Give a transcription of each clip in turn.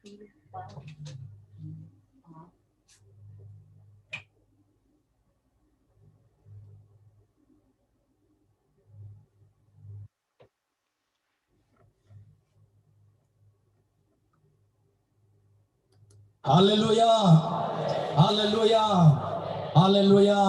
Haleluya, haleluya, haleluya.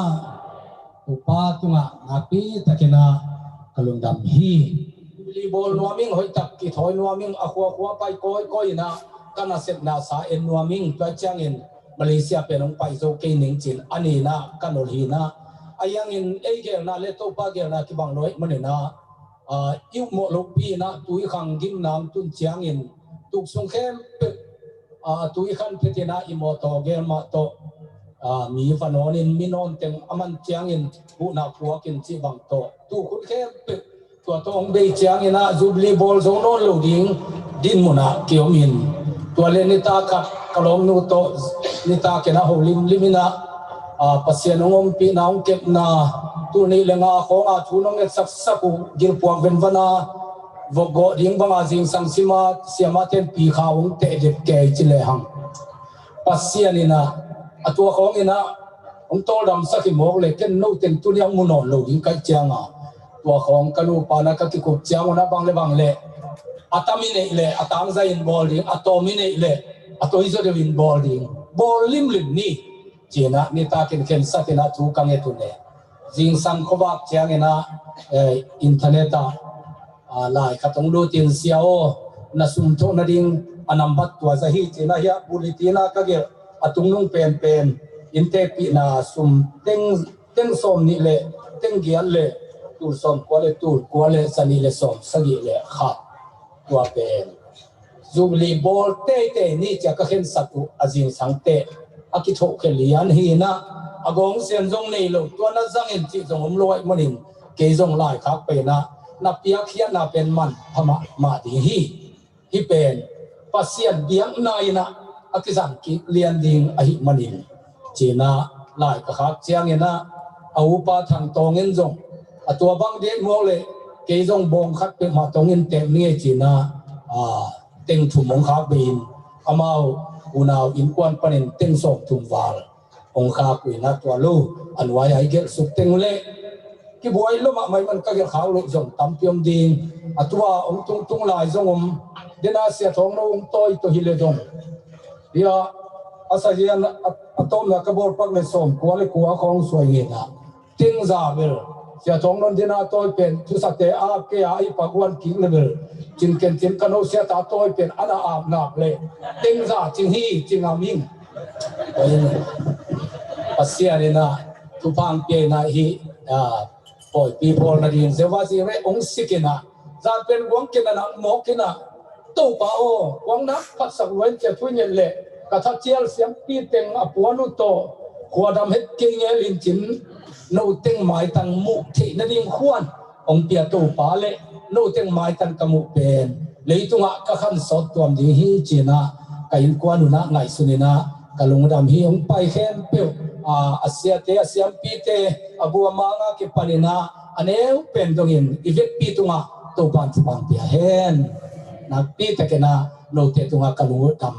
Upa tunga napi takina kalundam hi. Libol nuaming hoy tak kitoy nuaming akwa pai koy na kana set na sa en nuaming pachangin Malaysia penong paiso kining chin ani na kanolhi na ayangin egel na leto pagel na kibang noy manina yung mo lupi na tui khang ging nam tun chiangin tuk sung khem tui khan petina imoto gel ma to mi fanonin minon teng aman chiangin bu na puakin chi bang to tu khun khem tua tong bei chiangin na jubli bol zong non lo ding din muna kiomin tua le nita ka kalong nu to nita kena ho limina pasien ngom pi na ong kep na tu ni lenga ko a thunong et saksaku gil puak venvana vogo ding banga jing sangsima siama ten pi khawung te de ke chile hang pasien ina atua khong ina ong tol dam sakhi mok le ken no ten tu liang munon lo ding kai chianga tua khong kanu pa na ka ki kup chiang na bang le atamine le atang za in bol ding atomine le atoi zo de win bol ding bol lim ni china ni ta ken satina thu kang e tu ne jing sang khobak chiang ina internet lai katong lu tin siao na sum tho na ding anambat tua za hi china ya bulitina ka ge atung nung pen inte pi na sum teng som ni le teng gial le tu som ko le sani le som sagi le kha tua pen jubli bol te ni cha ka khen satu azing sang te aki tho khe lian hi na agong sen jong nei lo tua na jang en chi jong om loi manin ke jong lai khak pe na pia khia na pen man phama ma di hi pen pasian biang na ina akizan ki lian ding a hi manin china lai ka khak chiang ina au pa thang tong en jong atua bang de mo le ke jong bong khat pe ma tong en te ni china teng thu mong khak bin amao unao in kwan panin teng sok thum wal ong kha ku na tua lu anwai ai gel suk teng le ki boy lo ma mai man ka gel khaw lo jong tam piom ding atua ong tung lai jong dena sia thong no ong toi to hi le jong ya asajian atom na ka bor pak le som ko le ko khong soi nge na ting za bel sia thong non dena toi pen thu sa te a ke ai pakwan king le bel chin ken chin kano sia ta toi pen ana ap na le ting za ching hi ching aming pasia ni na tu pang pe na hi poi people na din se wa si re ong sikina za pen wong kina na mo kina to pa o wong na pat sak wen che thu nyen le ka tha chial siam pi teng apuanu to khuadam het ke nge lin chin no teng mai tang mu thi na ding khuan ong pia to pa le no teng mai tan kamu pen leitunga ka khan sot tuam ding hi china kain kwanu na ngai sunina kalung dam hi ong pai khem pe asia te asiam pi te abu manga ke panina aneu pen dongin ivet pi tunga to ban pang pia hen na pi te kena no te tunga kalung dam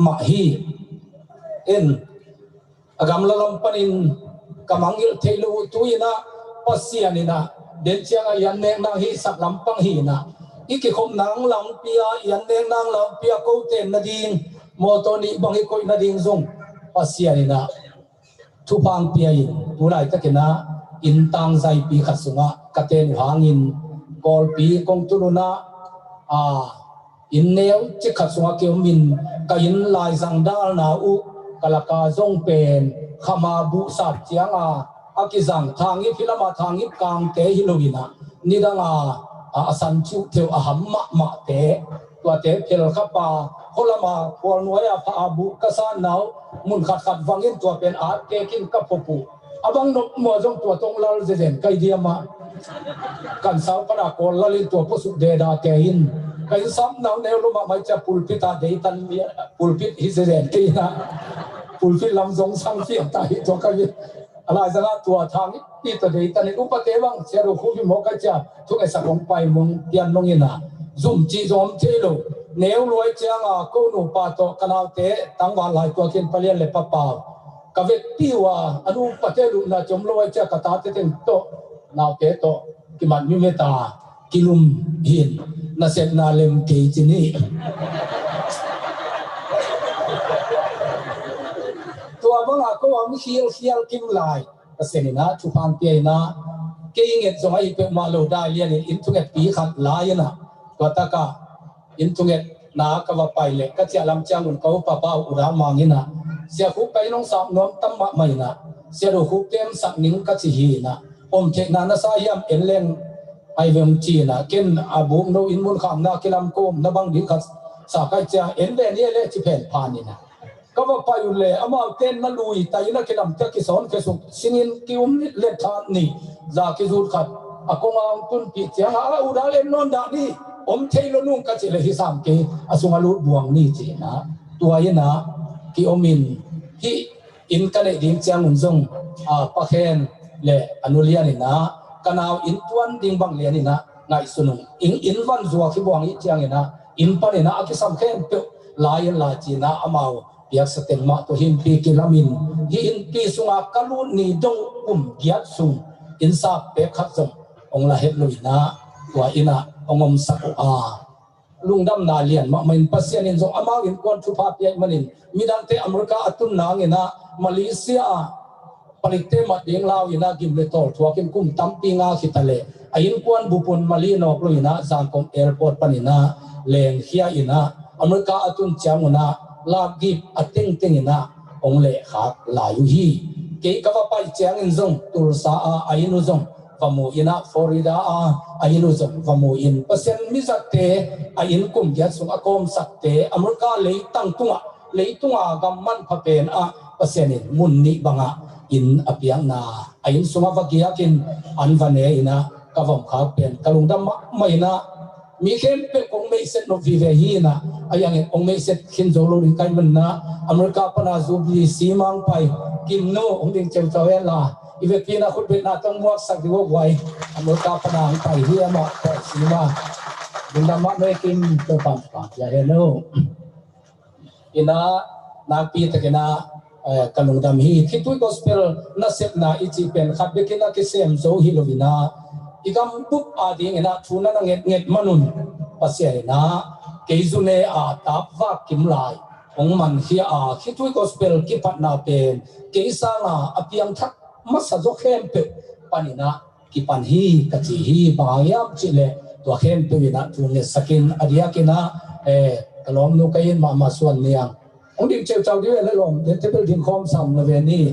ma hi en agam lalom panin kamangil thelu tuina pasianina den chianga yan nek nang hi sak lampang hi na iki khom nang lam pia yan nek nang lam pia ko ten na ding motoni bang hi koi na ding zong pasianina thu pang pia in tulai takena in tang zai pi khasunga katen hangin kol pi kong tuluna in neu chi khasunga ke min ka in lai zang dal na u kalaka zong pen khama bu sat chianga akizang thangi philama thangi kang te hilowina nidanga asan chu theu aham ma te tua te phel khapa holama kol noya pha abu kasan naw mun khat wangin tua pen a ke kin ka popu abang no mo jong tua tong lal zen kai diama kan saw para kol lalin tua posu de da te in kai sam naw ne lo ma mai cha pulpita de tan pulpit hi zen ke na pulpit lam jong sang fi ta hi to ka ala zanga tua thang pi to de tan ni upate wang chero khu bi mo ka cha thu ai sa kong pai mong pian mong ina zum chi zom thelo เนื้อรวยเจ้าก็หนูปาโตกันเอาเตะตั้งวันหลายตัวกินไปเลี้ยนเลยป้าเปล่ากะเวทีว่าอนุปเทลุนะจมรวยเจ้ากระตาเต็มโตนาวเตะโตกิมันมิเมตากิลุมหินนาเซนนาเลมเกจินีตัวบางก็ว่ามีเขียวกิมลายก็เสนินะชุพันเปียนะเกี่ยงเงินส่งให้เป็นมาโลได้เรียนอินทุเกตปีขัดลายนะตัวตากาอินทุเกตนาก็ว่าไปเลยก็จะลำจังอุ่นเขาป้าป้าอุรามังนี่นะเสียคุกไปน้องสาวน้องตั้มมาไม่นะเสียดูคุกเต็มสักนิ่งก็จะหีนะอมเทนานาสายามเอ็นเลงไอเวมจีนะเกินอาบุกโนอินมุนขามนากิลามโกมนาบังดิขัดสากายจะเอ็นเล่เนี่ยเลยที่แผ่นพานี่นะก็ว่าไปอยู่เลยอามาเต้นมาลุยแต่ยันกิลามเจ้ากิสอนกิสุสิงินกิวมิเล็ดทานนี่จากกิจูดขัดอากงเอาตุนปีเจียงอาอุดาเลนนอนดานี่อมเทลนุ่งก็จะเลยที่สามเกอสุงาลุบวงนี่จีนะตัวยันนะกิอมินที่อินกันเลยดิ้งเจียงหุ่นทรงปะเคนเล่อนุเลียนี่นะกันเอาอินตวนดิ้งบังเลียนี่นะไงสุนุงอินวันจัวขี้บวงอีเจียงนี่นะอินปะนี่นะอากิสามเคนเปลายลาจีนะอามาอยากสเต็มมาตัวหินปีกิลามินหินปีสุงากาลุนีดงเกียรสุงอินซาเปขัดจงองละเฮลุยนะตัวอินะองมสักลุงดำนาเลียนมันปัสยานินจงอามาอินกวนทุพาเปียมันินมีดังเตอเมริกาตุนนางอินะมาเลเซียผลิตเตมัดเดียงลาวอินะกิมเลตอลทัวกิมกุมตั้มปีงาขิตะเลอินกวนบุปุนมาลีนอกลุยนะสังคมแอร์พอร์ตปนินะเลงเฮียอินะอเมริกาตุนเจียงนะลากิบอัติงติงนะองเลขาลายุฮีเกี่ยวกับไปเจียงอินซงตุลซาอาอินุซงฟามูอินะฟลอริดาอาอินุซงฟามูอินเปอร์เซ็นต์มิสัตเตอาอินกุมยัดสุงอากอมสัตเตอเมริกาเลยตั้งตัวกัมมันพะเป็นเปอร์เซ็นต์มุนนิบังอินอภิยังนาอาอินสุงาฟักยากินอันวันเนอินะกับผมขาเป็นกลุงดำไม่นะมีเข้มเป็นองค์ไม่เสร็จนวิเวหีนะอายังองค์ไม่เสร็จขินโจลุริกันมันนะอเมริกาปนาจูบีสีมังไปกิมโนองค์ดิ่งเจ้าเจ้าเวลาอีเวกีนะคุณเป็นนาต้องมวกสักดีวกไว้อเมริกาปนาไปเฮียมาแต่สีมาดุนดำไม่กินตัวปั๊มอย่าเห็นโนอินะนาปีตะกินะกลุงดำฮีคิดด้วยกอสเปลนัสเซปนาอิจิเป็นขับเบกินะกิเซมโซฮิโลวินาอีกำปุ๊บอาดีเงนะทุนนั่งเงมนุนภาษานะเกี่ยวกับตับว่ากิมลายองมันเฮียคิดด้วยกอสเปลกิปัตนาเป็นเกี่ยวกับอภิยังทักมัสโจเข้มเปปานินะกิปันฮีกัจจิฮีบางยามจิเลตัวเข้มเปวินะทุนเนี่ยสกินอดียกินะกลอมนุกัยนมาส่วนเนี่ยองดิ่งเจ้าเจ้าด้วยแล้วลมเดินเทเบิลดินคอมซัมนะเวนี่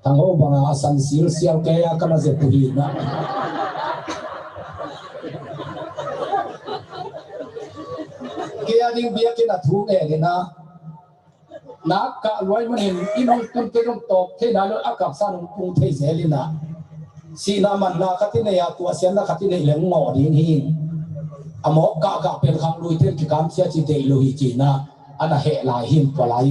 ทางโอบางอาสันซิลเซียลแกยากันนะเจ็บปีนะเกียร์ดิ้งเบียกินอะทุกนะนักกะรวยมันเห็นอีน้องตุ้มเกลงตกเทนาลอากาศสั่นกรุงเทพเสรีนะสีน้ำมันนาคัติเนียตัวเสียนนาคัติเนียเหลืองหมอดิ้งหิงอโมกะเป็นคำลุยเทียนกิการเสียจิตเดลุยจีนะอันนั้นเหลายหิมตัวลาย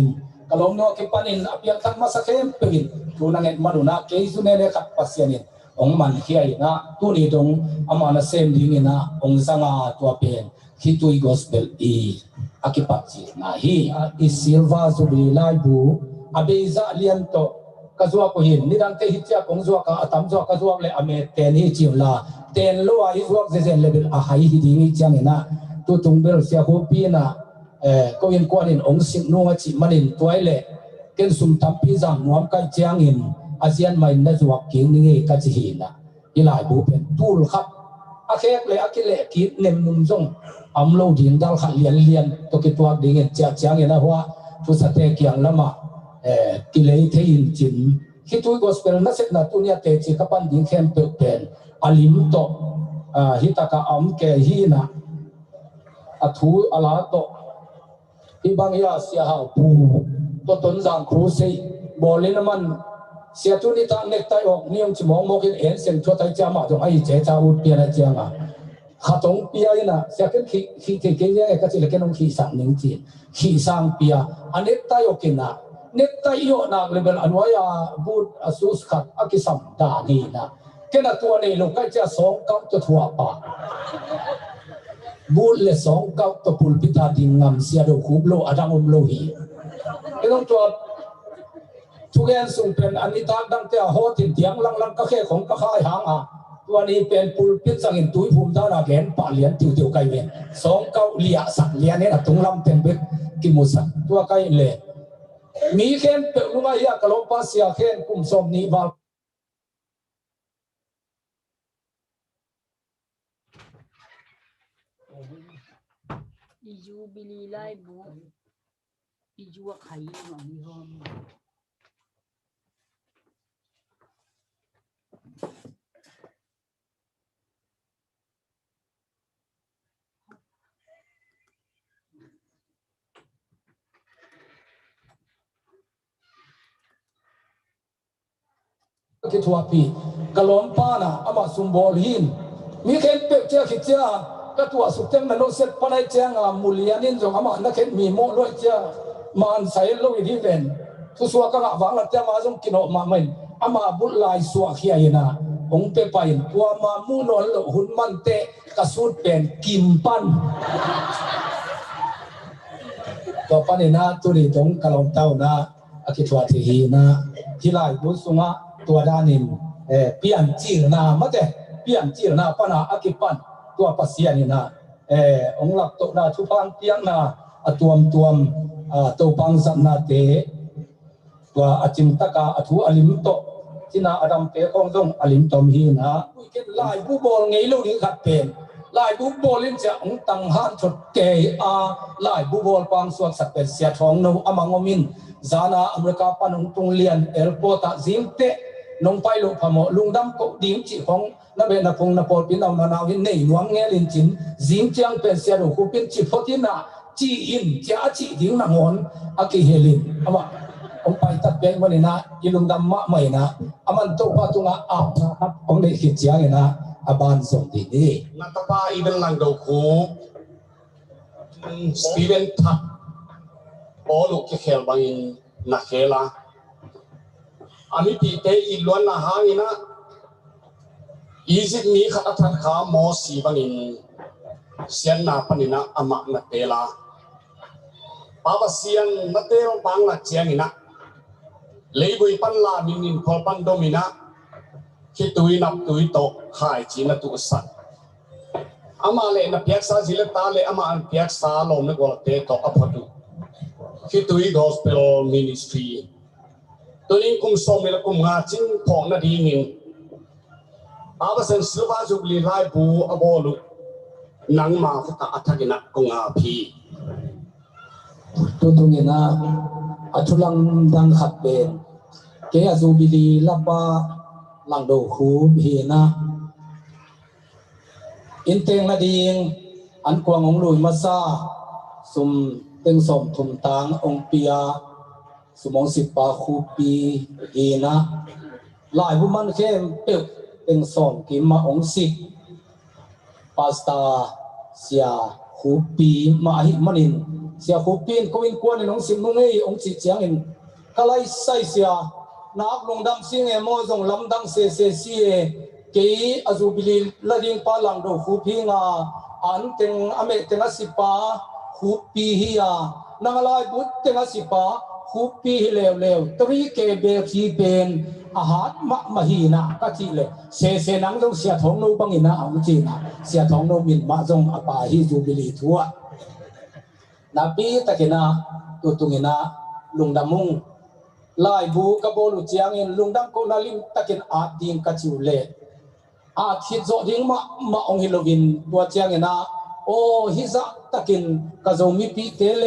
กลมโนกิปันินอภิยังทักมาสักเข้มเป็นทุนังเงินมนุษย์นะเกี่ยวกับเนี่ยขัดปัสยานินองมันเฮียนะตัวนี้ตรงอามานะเซมดิ้งนะองสังอาตัวเป็นคิตุยกอสเปลอากิปัจจินะฮีอิสิลวาซูบิลายบูอาเบซาเลียนโตกะซัวกุหินนิดันเตหิตยากงซัวกะอัตมซัวกะซัวเลอเมเตนีจิวลาเตนโลอาอิซัวเซเซนเลเบลอาไฮฮิดิ้งจังนะตัวตุงเบลเสียโคปีนะก็ยังกวนอินองสิงนุ่งจิมันอินตัวเล่เกินสุมทับพิจามนวมกันเจียงอินอาเซียนไม่น่าจะวักกิ่งนี่กัจจินะอีหลายบูเป็นตูลครับอาเคกเลยอาคิเลกิดเนมนุ่มจงอัมโลดิ้งดัลขัดเลียนตัวกิตัวดิ้งเจียงเจียงอินะหัวทุสเตเกียงละมากิเลเทียนจินคิดตัวกอสเปลนัสเซตนาตุเนียเตจิกับปันดิ้งเข้มเป็นอาลิมโตฮิตากาอัมเกฮีนะอัทูอาลาโตที่บางยาเสียหาปูตัวต้นจางครูเซีบอลเลนมันเสียจุนิตาเนกไตออกนิยมจิมองมองเห็นเสียงชัวไตจามาตรงไอ้เจ้าจ้าอุดเปียนะเจ้าอ่ะขาตรงเปียนะเสียกันขี้เก่งเนี่ยก็จะเล็กน้องขี้สังหนึ่งจีขี้สังเปียอันเนกไตออกกินนะเนกไตโยนักเลเวลอันว่ายาบูดอสุสขัดอากิสัมดานีนะเก kena tua ni lo kai cha song kau to thua pa bul le song kau to pulpita dingam sia do khub lo adang lo hi elong tuaทุกอย่างส่งเป็นอันนี้ทางดังแต่หัวติดเตียงลังก็แค่ของก็ค่ายหางตัวนี้เป็นปูพิษสังอินตุยภูมิดาราแกนป่าเลียนติวไก่เวียนสองเก้าเลียสักเลียนนี่นะตุงลำเต็มเบ็ดกิมุสักตัวไก่เล่มีเข็นเปลุงไอ้ยากะลงปัสยาเข็นกุมสมนิบาอีจูบิลีไลบุอีจูไข่หวังมีหอมคิดว่าปีกะล้มป้านะอามาสุมบอลหินมีเข็นเปเจ้าคิดเจ้าก็ตัวสุดเต็มนั่นโนเสร็จปนัยเจ้ามูลยานินจงอามานักเข็นมีโม่ด้วยเจ้ามันใส่ลงอีที่เป็นทุสวก็งะวังละเจ้ามาจงกินออกมาเหมือนอามาบุลายสวกเฮียนะองเปไปตัวมามูนอนหลหุ่นมันเตะกระสุนเป็นกิมปันต่อไปนี่นะตัวนี้ตรงกะล้มเต้านะอคิดว่าที่ฮีนะที่ไล่บุษงะตัวด้านินเปลี่ยนจีรนามาเตเปลี่ยนจีรนาปนาอคิปันตัวปัสยานี่นะองหลักตัวนาทุพังเตียงนะตัวตัวปังสันนาเตตัวอจิมตกาอธุอลิมโตที่นาอดัมเตของตรงอลิมตอมฮีนะเก็บลายผู้บอลไงลูกนี้ขัดเป็นลายผู้บอลลินจะองตังหันชดเกยลายผู้บอลปังสวดสักเป็นเสียทองนูอมังอมินจานาอเมริกาปนุงตุงเลียนเอลโปตาจิมเตนงไปลุพมลุงดำก็ดิ้งจีของนับเป็นนับพงนับปอปินเอามานาวหินในหน่วงเงลินจินจิมเจียงเป็นเสียดูคูเป็นจีพอตินะจีอินจ้าจีดิ้งนังอนอากิเฮลินอามาองไปตัดเป็นวันนี้นะยิลุงดำมะใหม่นะอามันโตปาตุงะอ้าวนะครับองได้คิดเจียงนะอาบานส่งดีนี่นักปาอีเป็นหลังดูคูสตีเวนทักโอลูกเคลบังนักเคลาอันนี้ปีเตอีล้วนนะฮางินะอีสิมีขัดทักขาโมสีบังอินเสียนนาปนินะอามานักเตลาปาปเสียนนักเตลบังนักเจียงินะเลยบุยปันลามินินพอปันโดมินะคิดตุยนับตุยโตหายจีนตุสัตอามาเลนับเปียกซาจิเลตาเลอามาอันเปียกซาลมนักวอลเตโตอภัตุคิดตุย Gospel Ministryตัวนี้กุมสมเลยกุมงาจิ้งพองนาดีนินอาบเซนสิลวาจุบลีไลบูอบอลุนังมาฟุตาอัฐกินักกุงอาพีตัวตรงนี้นะอัชุลังดังขัดเป็นเกอจูบิลีลับบาหลังดูคูบีนะอินเตงนาดีงอันกวางองลุยมาซาสุมเต็งสมทุมตางองเปียสมองสิบปาคูปีดีนะหลายผู้มันเข้มเปิดเป็นสองกิมมาองสิปาสตาเสียคูปีมาหิมันินเสียคูปีนก็วินกวนในองสินุ่งเอ้องสิเจียงอินก็ไล่ใส่เสียนักลงดำซิงเอโมจงลำดังเสียซีเกยอจูบิลีละดิ่งปาลังดูคูปีงาอันเต็งอเมเต็งสิปาคูปีเฮียนางลายบุตรเต็งสิปาคูปีเลวตรีเกเบคีเป็นอาหารมหีนะก็จีเลยเสนังต้องเสียทองโนบังอินะเอาจีนะเสียทองโนมินมาจงอปาฮิจูบิลีทัวนาบีตะกินะตุตุงินะลุงดำมุงลายบูกบอลุจียงอินลุงดำโกนาลิมตะกินอาดิงกัจิวเลอาทิตย์โจดิงมาองฮิโลวินตัวจียงอินะโอฮิซาตะกินกะโจมิปีเตเล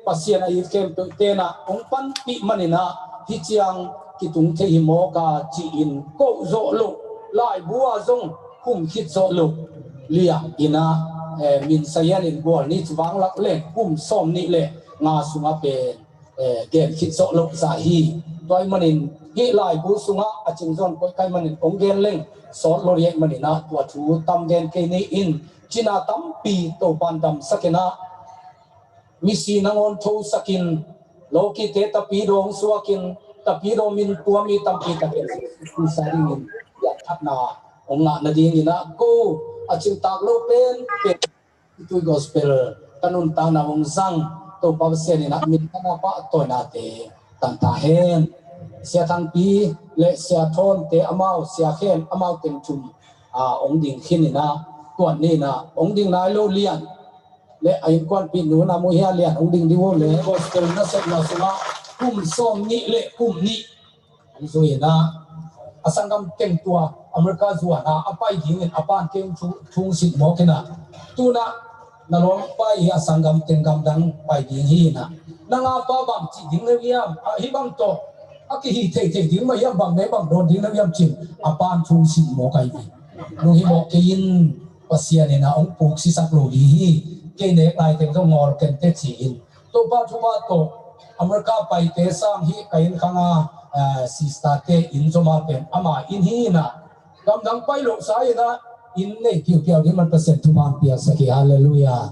PASIAN ay kem to tena ong pan pi manina hichiang kitung the himoka chiin ko zo lo lai bua zong hum khit zo lo lia ina min sayan in bol ni chuwang lak le hum som ni le nga sunga pe gen khit zo lo sa hi toy manin hi lai bu sunga aching zon koi kai manin ong gen leng so lo ye manina tua thu tam gen ke ni in china tam pi to pan dam sakena misi nangon tho sakin loki te tapi dong suakin tapi do min tuami tampi takin saringin ya thapna องงะนาดีนี่นะกูอาจิงตากโลเป็นตุย gospel kanun tang na ong sang to pa se ni na min ta pa to na te tan ta hen sia thang pi le sia thon te amau sia khen amau ten chum ong ding khin ni na tuan ni na ong ding nai lo lian le ai kwan pi nu na mu hia lian ong ding di wo le gospel na se na sunga kum som ni le kum ni ani so na asangam teng tua Amerika zuwa na apai ding in apan keng chung sit mo kena tuna nalong pai asangam tengam dang pai ding hi na nanga pa bam chi ding le yam hi bang to aki hi te ding ma yam bang ne bang don ding le yam chin apan chung sit mo kai ni nu hi mo ke in pasian na ong puk si sak lo hi ke ne lai teng so ngor ken te chi in to ba thu ba to Amerika pai te sang hi kain khanga si start in zoma pen ama in hi na kam dang pai lo sai na in nei piu piu ni man percent tu man pia saki hallelujah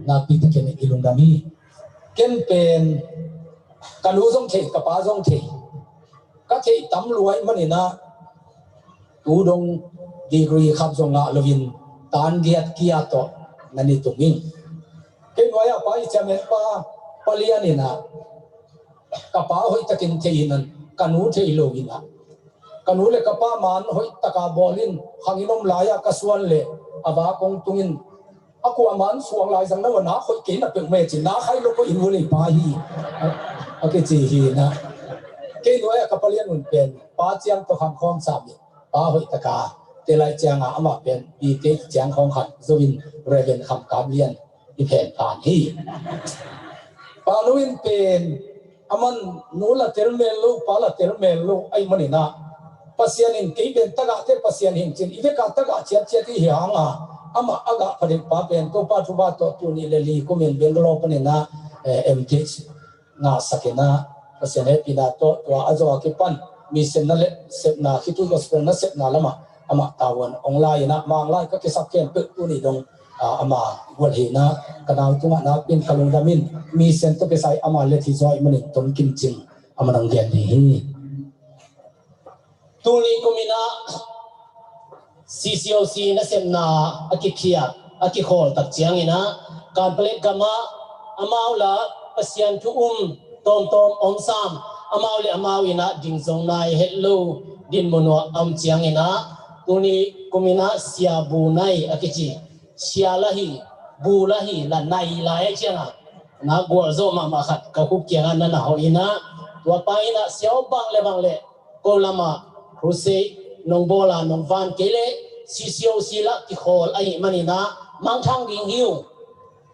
na pi te ken ilung dami ken pen kanu zong the ka pa zong the ka the tam luai mani na tu dong degree khap zong na lovin tan giat kia to nani tungin ken waya pa i chamen pa palian ni na ka pa hoi takin theinan kanu thei lo ina kanu le kapa man hoi taka bolin hanginom laya kaswan le awa kong tungin aku aman suang lai jang na wana hoi ke na pek me chin na khai lo ko in wole pa hi ake chi hi na ke noya kapalian un pen pa chiang to kham khom sa mi pa hoi taka te lai chiang ama pen pi te chiang khong khat zowin reven kham kam lian i phen pan hi pa luin pen aman nula termel lo pala termel lo ai manina pasian in ke ben taga te pasian hin chin ide ka taga chia chia ti hianga ama aga pade pa pen to pa thu ba to tu ni le li ko men ben lo pa ne na mt na sakena pasian he pina to azo ke pan mi sen na le sep na Khitui gospel na sep na lama ama tawon online na mang lai ka ke sak ken pe tu ni dong ama wal he na kanal tunga na pin kalung damin mi sen to ke sai ama le thi zoi manin ton kim ching ama nang gen ni tuli kumina CCOC na semna akikia akikhol tak chiang ina complete kama amaula pasian tu tom tom om sam amauli amawina dingzong nai hello din mono am chiang ina tuli kumina sia bu nai akichi sia lahi bu lahi la nai lai chiang na gol zo ma ma khat ka ku chiang na na ho ina tua pa ina siao bang le ko lama Ruse nong bola nong van kele CCOC la ki khol ai manina mangthang ding hiu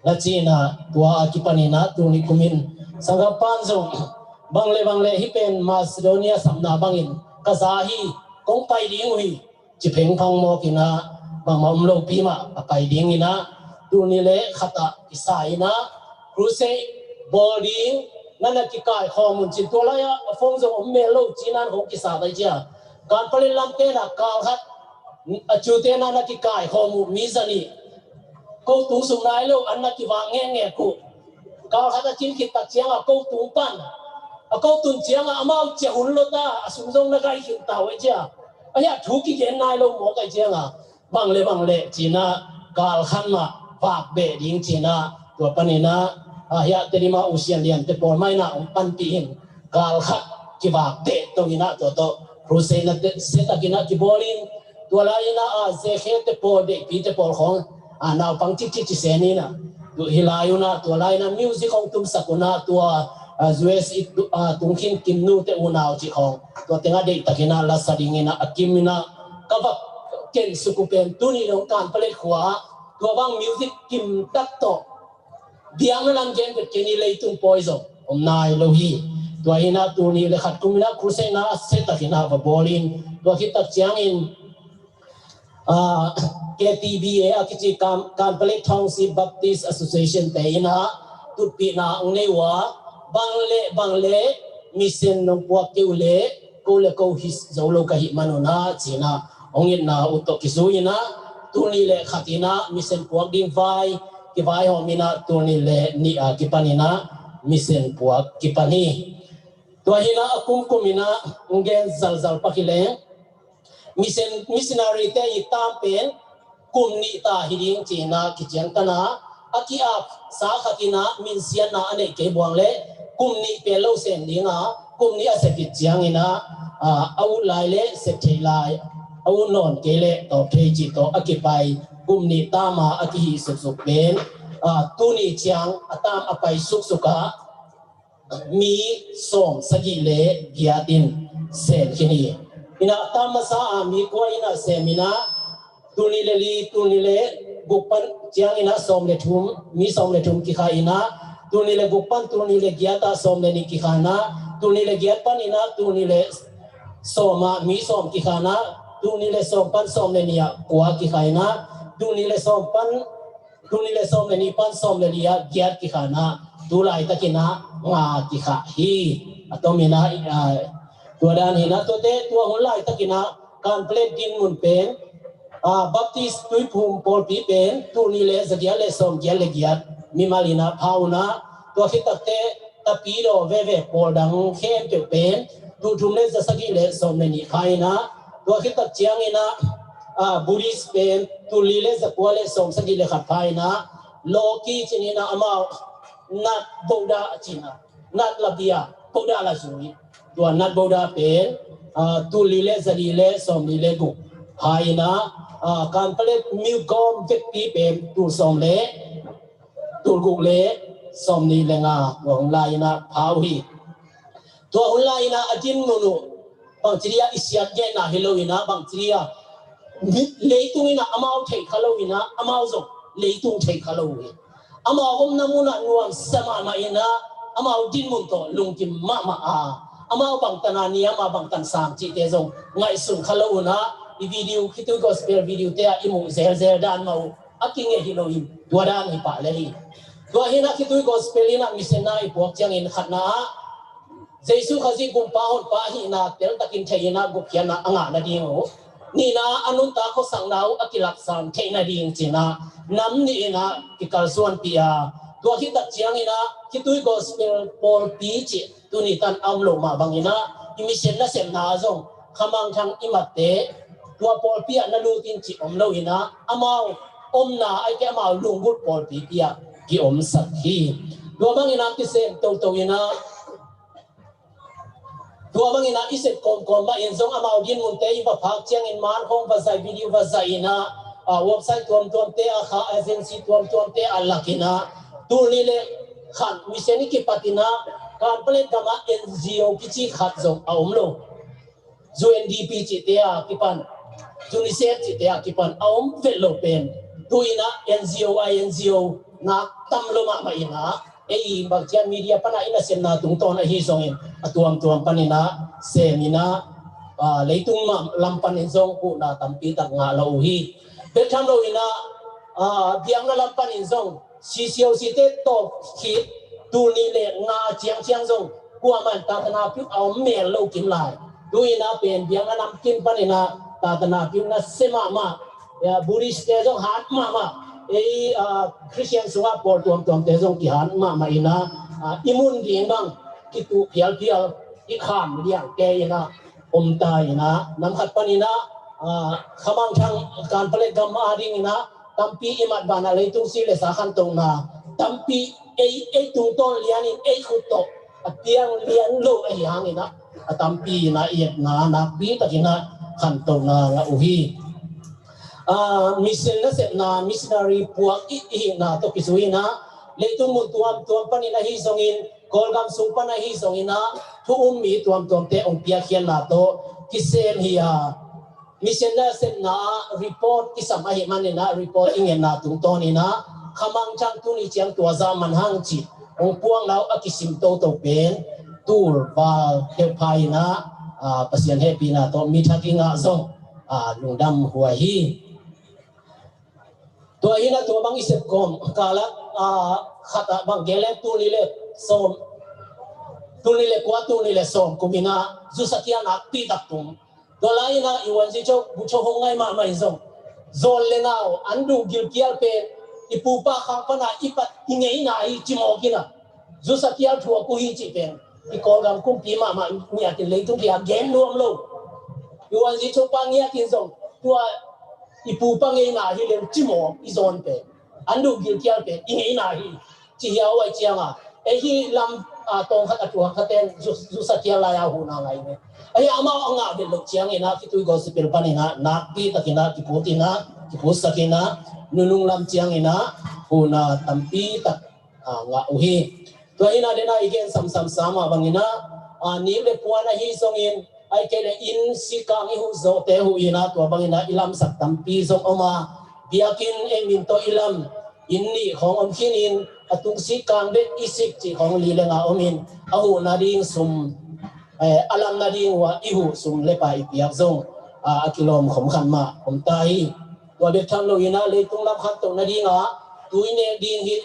la china tua akipanina tuni kumin sanga panzo bangle hi pen Macedonia samna bangin kazahi kong pai ding hui chi pheng phang mo kina bang mam lo pi ma pai ding ina tuni le khata isaina Ruse boarding nana ki kai khomun chin to la ya phong zo melo chinan ho ki sa dai ja kan palin lam te na kal hat achu te na na ki kai khomu mizani ko tu sung nai lo an na ki wa nge ku kal hat a chin ki tak chiang a ko tu pan a ko tun chiang a amau che hun lo ta asung jong na kai hin ta we ja aya thu ki gen nai lo mo kai chiang a bang le china kal khan ma wak be ding china to panina ya terima usian lian te por mai na pan pi hin kal khat ki wak te to ina to Rusena seta kina ki bolin tuala ina a ze khete po de pi te por khong na pang chi seni na tu hilayuna tuala ina music ong tum sakuna tua US tungkin kimnu te unao chi khong to tenga de takina la sadingina akimina kawak ken sukupen tuni long kan pale khwa to bang music kim tak to biang lang gen ke kini leitung poiso omnai lohi tua ina tu ni le khat kumina krusena seta kina va bolin tua kita chiang in KTBA akichi kan Plate Township Baptist Association te ina tu pi na nglewa bangle mission nong puak keule ko his zolo ka hi manona china ongin na uto kisuina tu ni le khatina mission puak ding vai ki vai ho mina tu ni le ni kipanina mission puak kipani tua hina akum kumina ngen zal pakile missionary te itam pen kumni ta hiding china kichang tana aki ap sa khatina min sian na ane ke buang le kumni pelo sen dinga kumni asakit chiang ina au lai le se thei lai au non ke le to thei chi to akipai kumni tama aki hi suk pen tuni chiang atam apai suka mi som sagi le giatin sen kini ina tamasa mi ko ina semina tunile gupan chiang ina som le thum mi som le thum ki kha ina tunile gupan tunile giata som le ni ki khana tunile giat pan ina tunile soma mi som ki khana tunile som pan som le nia kwa ki khaina tunile som le ni pan som le nia giat ki khana tulai takina nga ki kha hi atomina tua dan hina to te tua hulai takina kan plate din mun pen baptist tui phum pol pi pen tu ni le zagia le som gia le giat mi malina pauna tua khitak te tapi ro ve pol dang khem pe pen tu thum le zasagi le som ne ni khaina tua khitak chiang ina buddhist pen tu li le zakwa le som sagi le khat phaina loki chinina amao nat boda china nat labia boda la zui tua nat boda pen tu li le zali le som li le gu haina kan palet milk gom vet pi pen tu som le tu gu le som ni le nga wong lai na phawi tua hulai na ajin nunu bang chiria isiat ge na heloina bang chiria leitung ina amau thei khalowina amau zo leitung thei khalowi amau om namuna nuam sama ma ina amau din mun to lungkim ma amau bang tanani ama bang tan sam chi te zong ngai sun khalowuna i video Khitui gospel video te imu zer dan mau aking e hiloin tua dan hi pa le hi tua hina Khitui gospel ina misena i pok chiang in khatna Jesu khazi gum pa hon pa hi na tel takin theina guphiana anga na dingo ni na anun ta kho sang nau akilak sam theina ding china nam ni ina kikal suan pia tua hi tak chiang ina Khitui gospel pol pi chi tu ni tan amlo ma bangina imisen na sem na zong khamang thang imate tua pol pia na lu tin chi om lo ina amao om na ai ke amao lungut pol pi pia ki om sak hi tua bangina ki sem to ina tua bangina iset kom ba in zong amao din mun te iba phak chiang in man hong ba zai video ba zai ina website tuam te kha agency tuam te alakina tu ni le khan miseni ki patina kan plet kama NGO kichi khat zong aum lo UNDP chi te a kipan UNICEF chi te a kipan aum velo pen tuina NGO na tamlo ma ina ei bagjan media pana ina semna tungton a hi zongin atuam panina semina leitung ma lampan in zong ku na tampi tak nga lo hi pe tham lo ina biang na lampan in zong sisio te to khi tu ni le nga chiang zong kuaman ta na pu au mel lo kim lai tuina pen biang na lam kim panina ta na pu na sema ma ya buddhist te zong hat ma ei Christian sunga por tuam te zong ki han ma ina imun ding bang kitu pial i kham liang ke ina ta ina nam khat panina khamang thang kan pale gam ading ina tampi imat bana leitung si le sa khan tong na tampi ei tung ton lianin ei khuto atiang lian lo ei hang ina tampi na iet na pi takina khan tong na uhi mission na set na missionary puak i na to kisuina leitung mun tuam panina hi zongin kolgam sung pana hi zongina thu mi tuam te ong pia khian na to kisem hi mission na set na report kisam hi manina report ingen na tung to ni na khamang chang tu ni chiang tua za man hang chi ong puang lau akisim to pen tur ba he phai na pasian happy na to mi thakinga zong lungdam huai hi tua ina tua bang isep kom kala khata bang gele tu ni le som tu ni le kwa tu ni le som kumina zusakia na pi tak tum dola ina iwan ji cho bu cho hongai ma zong zol le nao andu gil kial pe ipupa khang pana ipat ingei na I chimo kina zusakia thua ku hi chi pen I kolgam kum pi ma ni atin le tum pia gen nuam lo yuan ji cho pangia tin zong tua ipu pangai na hi lem chimo izon pe andu gil kial pe ingai na hi chi hiao wai chianga hi lam tong khat atua khaten ju sa kia la ya hu na ngai ne ai ama anga be lo chiang ina ki tu gospel panina nak pi takina ki putina ki pusakina nunung lam chiang ina hu na tampi tak nga uhi to ina dena igen sam sama bangina ni le puana hi songin ai kele in si ka ngi hu zo te hu ina to bangina ilam sak tampi zong oma biakin emin to ilam inni khong om khinin atung si kang bet isik chi khong li lenga omin ahu na ding sum alam na ding wa ihu sum lepa ipiak zong akilom khom khan ma khom tai to bet thang lo ina le tung lam khan to na dinga tuine ding hi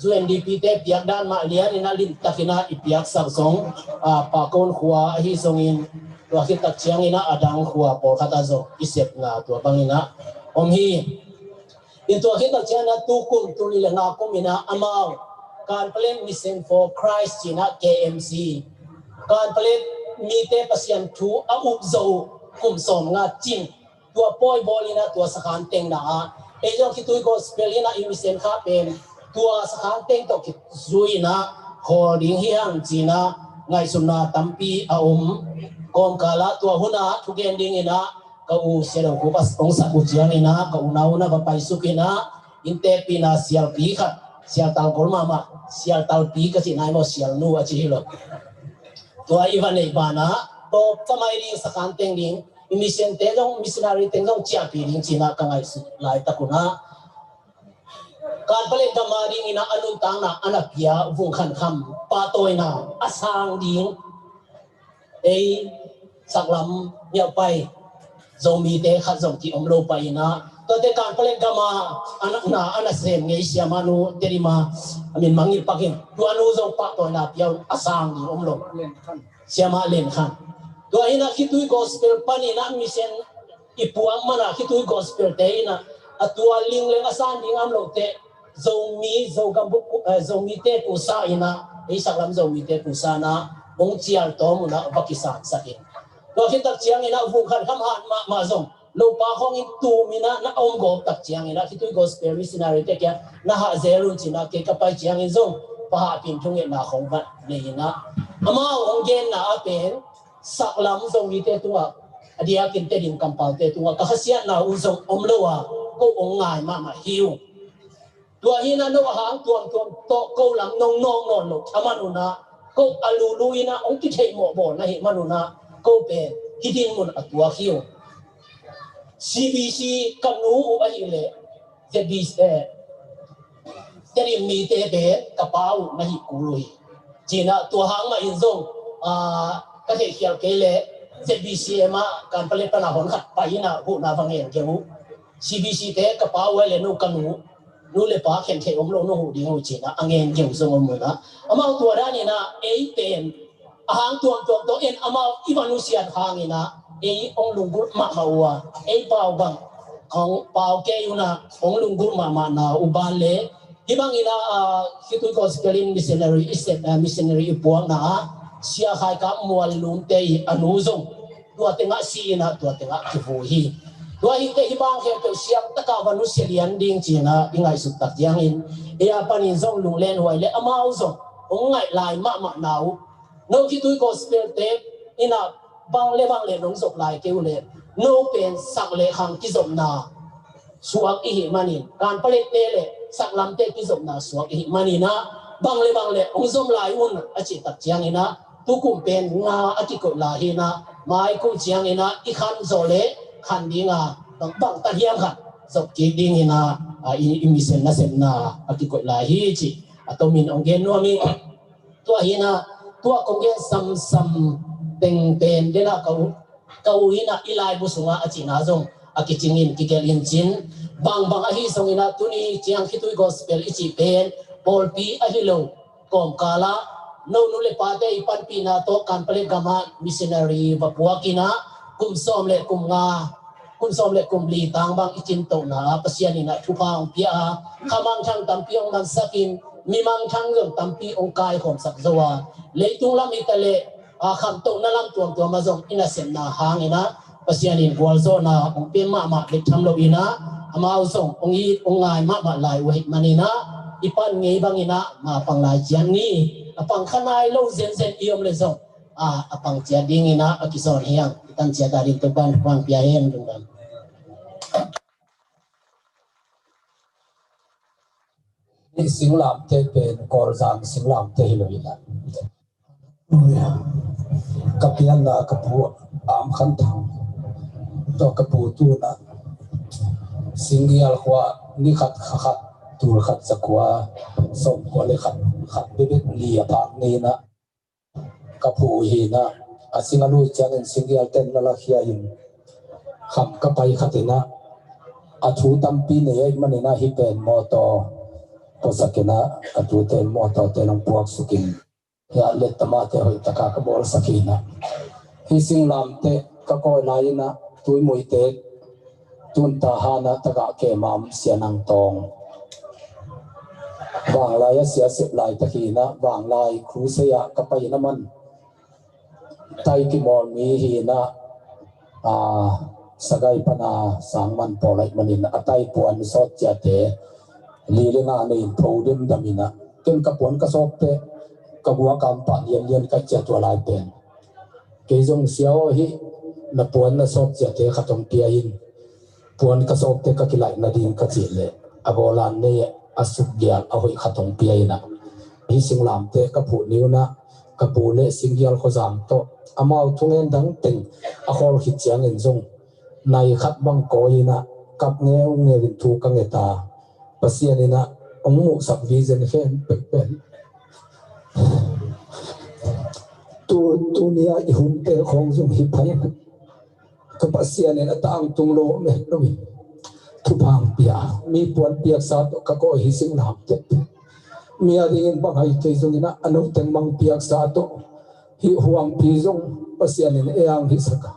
zuen di pi te piak dan ma lian ina lin takina ipiak sak zong pa kon khuwa hi zongin to hi tak chiang ina adang khuwa por khata zo isep nga to bangina om hi into kita chana tukum tulile nga kumina amao kan plan mission for Christ china KMC kan plan mite pasian thu up zo kum som nga chin tua poi bolina tua sakhan teng na ejo kitui gospel ina mission kha pen tua sakhan teng to kit zuina holding hiang china ngai sunna tampi kom kala tua huna thugending ina kau sedang kupas pengsa ujian ina kau nauna bapai sukina inte pina Cialpi khat sial tal kolma ma sial tal pi kasi nai mo sial nu achi hilo tua ivan nei bana to tamai ring sakanteng ding mission te dong missionary teng dong Cialpi ring china kangai su lai takuna kan pale damaring ina anun tang na anapia vung khan kham pa toina asang ding ei saklam nyau pai zomi te khat zong ti omlo pa ina to te kan pale gama anak na anasem nge sia manu terima amin mangil pakin tu anu zong pa to na piau asang ni omlo siama len khan to ina kitui gospel pani na mission ipuang mana kitui gospel te ina atua ling leng asan ding amlo te zomi zomi te pusa ina ei saklam zomi te pusa na ong chial to muna pakisan sakin to kita chiang ina vung khan kham han ma zong lo pa khong in tu mina na om go tak chiang ina kitui gospel missionary te kya na ha zerun china ke kapai chiang in zong pa ha pin thung na khong ba le ina ama ong gen na apen saklam zong mi te tuwa adia kin te din kampal te tuwa ka khasiat na u zong om lo wa ko ong ngai ma hiu tua hina no hang tuam to ko lam nong lo amanuna ko alulu ina ong ki thei mo bo na hi manuna ko pe hidin mun atua hiu CBC kanu u ahile ZBC jadi mi te be kapau na hi kului china tua hang ma in zong ka the khial ke le ZBC ma kan pale pana hon khat pa ina hu na vangen ke hu CBC te kapau le no kanu nu le pa khen the om lo no hu ding hu china angen ke zong om na ama tua da ni na ei pen ahang tuam to en ama ivanusian hangina ei ong lunggur ma wa ei pau bang ong pau ke yuna ong lunggur ma na ubale ibang ina kitui gospel missionary missionary ipuang na sia khai ka mual lum te anu zong tua tenga si ina tua tenga kifu hi tua hi te ibang he pe siam taka vanusian ding china ingai su tak yang in ya panin zong lung len wai le amao zong ong ngai lai ma nau no kitui gospel te ina bang le nong zok lai ke ule no pen sak le khang ki zom na suak i manin kan palet te le sak lam te ki zom na suak i manina bang le ong zom lai un achi tak chiang ina tu kum pen nga ati ko la hi na mai ku chiang ina i khan zo le khan dinga bang ta hiam khan zok ki ding ina i misen na sem na ati ko la hi chi atomin ong gen no mi to hina tua konggen sam teng pen dena kau ina ilai busunga achina zong akichingin kikelin chin bang ahi song ina tuni chiang kitui gospel ichi pen polpi ahilo kom kala no le pate ipan pina to kan pale gama missionary Papua kina kum som le kum li tang bang ichin to na pasian ina thupang pia khamang thang tampiong man sakin mimang thang long tampi ong kai khom sak zawa leitung lam itale kham to na lam tuam mazong ina sem na hang ina pasian in gwalzo na ong pe ma le tham lo ina amao song ong i ong ngai ma lai we manina ipan ngei bangina ma pang lai chian ni apang khanai lo zen iom le zong apang chia ding ina akison hiang tan chia dari to ban kwang pia hem dung dam ni singlam te pen kor zam singlam te hilowila kapian na kapu am khan thang to kapu tu na singial khwa ni khat khat tur khat sakwa som ko le khat bibik li apa ni na kapu hi na asingalu chanen singial ten na la khia in kham ka pai khatina athu tampi ne ai manina hi pen mo to posakena athu ten mo to ten ang puak sukin ya let tamate hoi taka ka bol sakina hi singlam te ka ko laina tui moi te tun ta hana taka ke mam sianang tong wang lai sia sep lai takina wang lai khu se ya ka pai na man tai ki mon mi hi na sagai pana sangman polai manin atai puan sot cha te li le na nei thodin damina ken ka pon ka sok te ka bua kam pa lian ka cha to lai pen ke jong siao hi na puan na sot cha te khatom pia in puan ka sok te ka kilai na din ka chi le abolan ne asuk gyal a hoi khatom pia ina hi singlam te ka phu niu na ka pu le singyal kho jam to amau thungen dang teng a khol hi chiang en jong nai khat bang ko ina kap nge rin thu ka nge ta pasian ina ong mu sak vision hen pen tu nia i hun te khong jong hi phai ka pasian ina tang tung lo me lo thu phang pia mi puan piak sa to ka ko hi sing lam te mi a ding bang hai te jong ina anu teng mang piak sa to hi huang pi jong pasian ina eang hi saka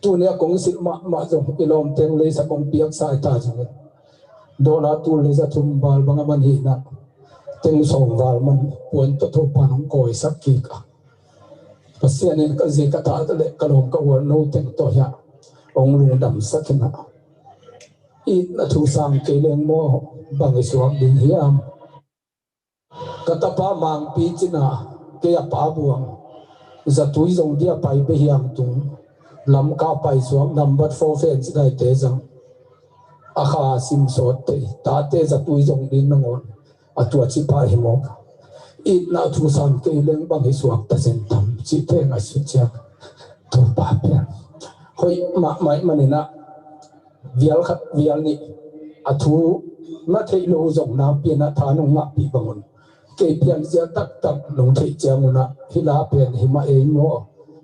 tu nia kong sit ma jong ilom teng le sa kong piak sa ta jong do na tu le za thum bal bang man hi na teng song wal man puan to tho panong koi sak ki ka pasian in ka zi ka ta le ka lom ka won no teng to ya ong lung dam sakina i na thu sang ke leng mo bang suang ding hiam ka ta pa mang pi china ke ya pa buang za tui zong dia pai be hiam tung lam ka pai suang number 4 fence dai te jang akha sim so te ta te za tui zong ding na ngon atua chi pa hi mo i na thu sang ke leng bang hi suang ta sen tam chi te nga su cha to pa pe hoi mai manina vial ni athu na thei lo zong na pi na tha no nga pi bangun ke pian sia tak long thei chang na hila pen hi ma e mo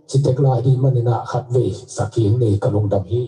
chi tek la hi manina khat ve sakin nei ka long dam hi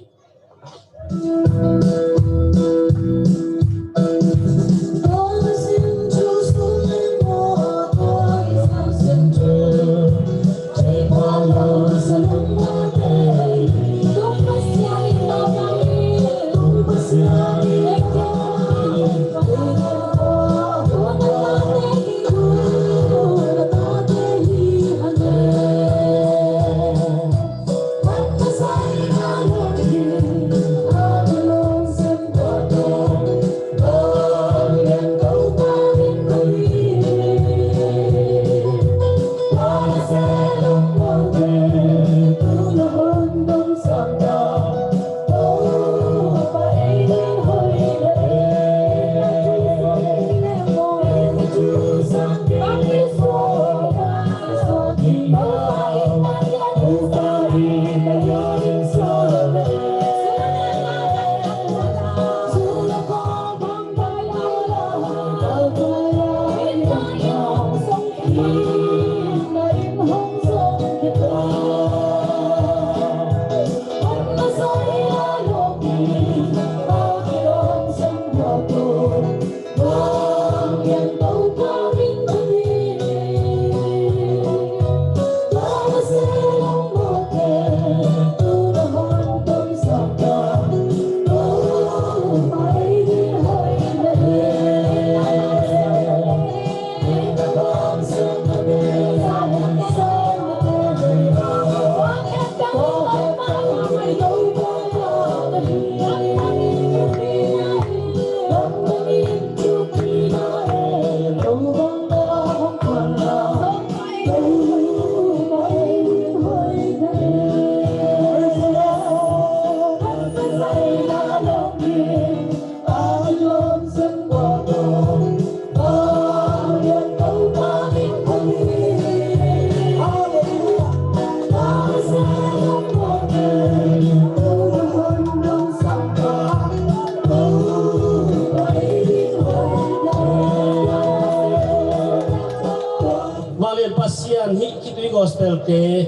gospel te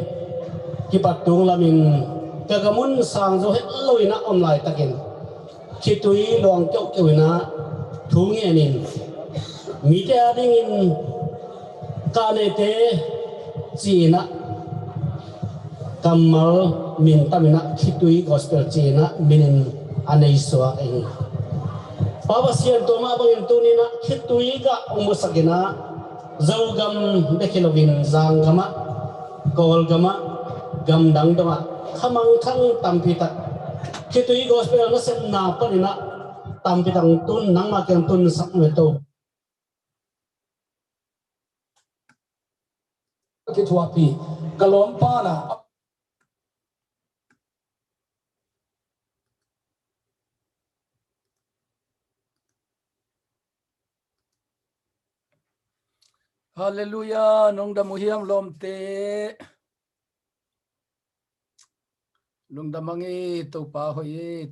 ki patung lamin kagamun sang zo het loina online takin Khitui long kyok kyuina thungi anin media ding in kanete china kamal min tamina Khitui gospel china minin anei suwa eng PASIAN to ma bangin tunina Khitui ga umusakina zawgam bekilogin zang kama kol kama gamdang dama khamang thang tampita Khitui gospel na sen na panina tampitang tun nang makyang tun sakme to Cialpi kalom pa na Hallelujah nong da muhiam lom te lung da mangi to pa hoye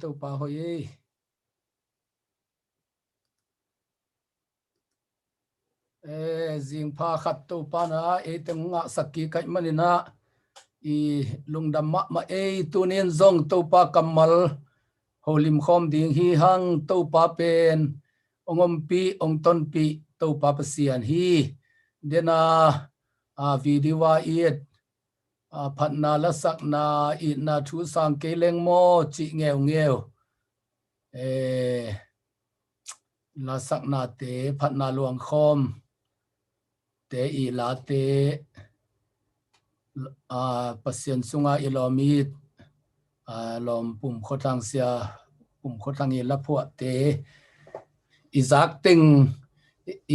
jing pha khat to pa na e teng nga sakki kai manina I lung da ma e tunin zong to pa kamal holim khom ding hi hang to pa pen ongom pi ong ton pi to pa pasian hi dena video it phat na la sak na I na thu sang ke leng mo chi ngeu la sak na te phat na luang khom te I la te pasian sunga ilomit lom pum khotang sia pum khotang I la phua te izak ting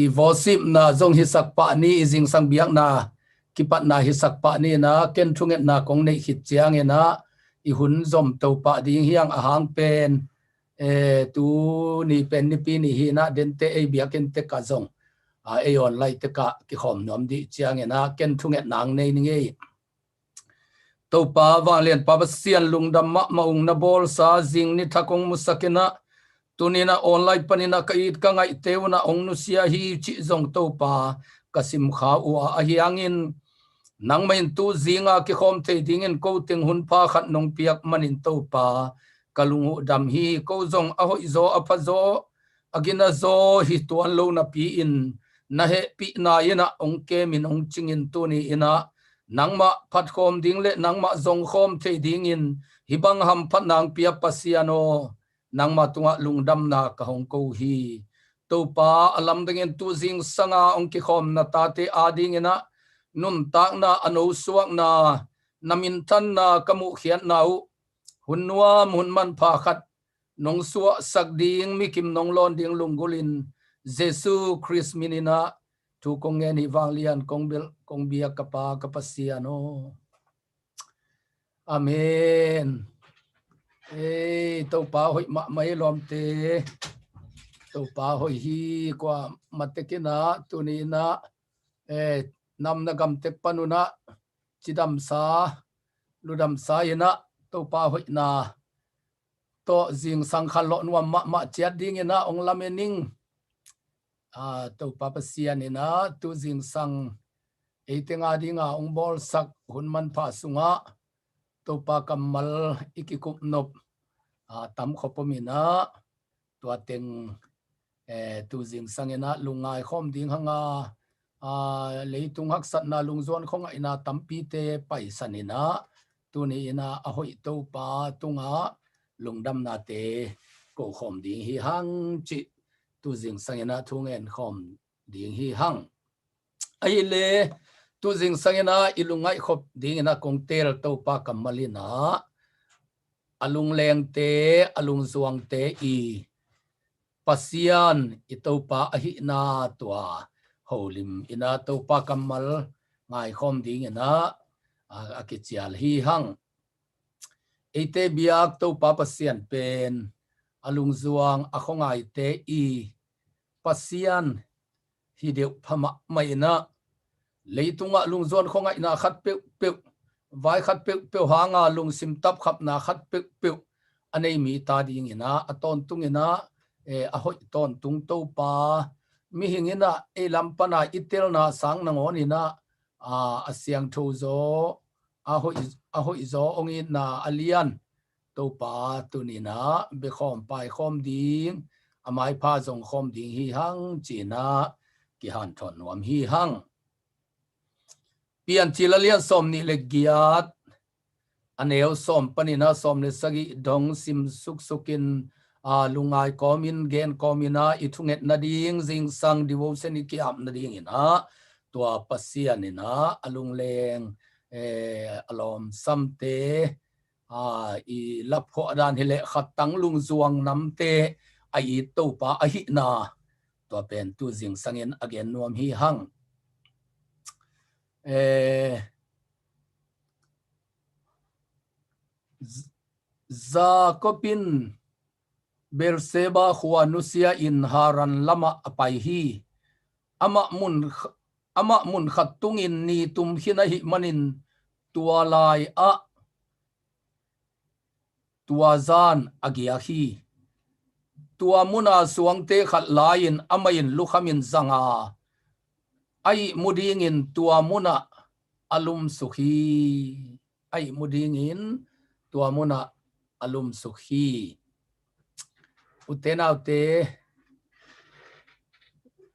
I worship na zong hi sak pa ni jing sang biak na kipat na hi sak pa ni na ken thunget na kong nei hit chiang na I hun zom to pa ding hiang ahang pen tu ni pen ni pi ni hi na den te e biak ken te ka zong e on lai te ka ki khom nom di chiang na ken thunget nang nei ni nge to pa wa len pa sian lungdam ma maung na bol sa jing ni thakong musakina tunina online panina kait ka ngai teuna ong nu sia hi chi zong to pa kasim kha u a hiangin nang main tu zinga ki khom the dingin ko ting hun pha khat nong piak manin to pa kalungu dam hi ko zong a hoi zo a pha zo agina zo hi tuan lo na pi in na he pi na ina ong ke min ong chingin tu ni ina nangma phat khom ding le nangma zong khom the ding in hibang ham phat nang pia pasiano nangma tunga lungdam na ka hong ko hi to pa alam dingin tu jing sanga ong ki khom na ta te ading ina nun tak na ano suak na namin tan na kamu khiat nau hunnuam hunman pha khat nong suwa sak ding mi kim nong lon ding lungulin Jesu Christ minina tu kong ngen hi wanglian kong bia kapasiano amen to pa hoi ma mai lom te to pa hoi hi kwa matekina tunina nam na gam tek panuna chidam sa ludam sa ina to pa hoi na to jing sang khan lo nuam ma chiat ding ina ong lamening to pa pasian ina tu jing sang eitenga dinga ong bol sak hunman pha sunga to pa kamal ikikup nop tam khopomina to teng tu jing sang ina lungai khom ding hanga leitung hak sat na lungzuan khong ina tampi te paisanina tuni ina ahoi to pa tunga lungdam na te ko khom ding hi hang chi tu jing sang ina thungen khom ding hi hang ai le tu jing sang ina ilungai khop ding ina kong tel to pa kamalina alung leng te alung zuang te I pasian ito pa ahi na tua holim ina to pa kamal ngai khom ding ina akichial hi hang ite biak to pa pasian pen alung zuang akhongai te I pasian hi deu phama mai na leitunga lungzuan khongai na khat pe pe vai khat pe pe hanga lung sim tap khap na khat pe pe anei mi ta ding ina aton tung ina ahoi ton tung to pa mi hingina lampana itel na sang na ngon ina asiang thu zo a hoi zo ongin na alian to pa tunina be khom pai khom ding amai pha jong khom ding hi hang china ki han thon nuam hi hang pian chilalian som ni le giat aneu som panina som le sagi dong sim suk sukin lungai komin gen komina ithunget na ding jing sang devotion ki am na ding ina tua pasian ina alung leng alom samte i lap ho dan hele khatang lung zuang namte ai to pa a hi na tua pen tu jing sangin again nuam hi hang Zakopin Berseba Huanusia in Haran Lama apai hi ama mun khatungin ni tum hinahi manin tualai a tuazan agiahi tua muna suangte khat lain amain lukhamin zanga ai mudingin tua muna alum sukhi ai mudingin tua muna alum sukhi utenaute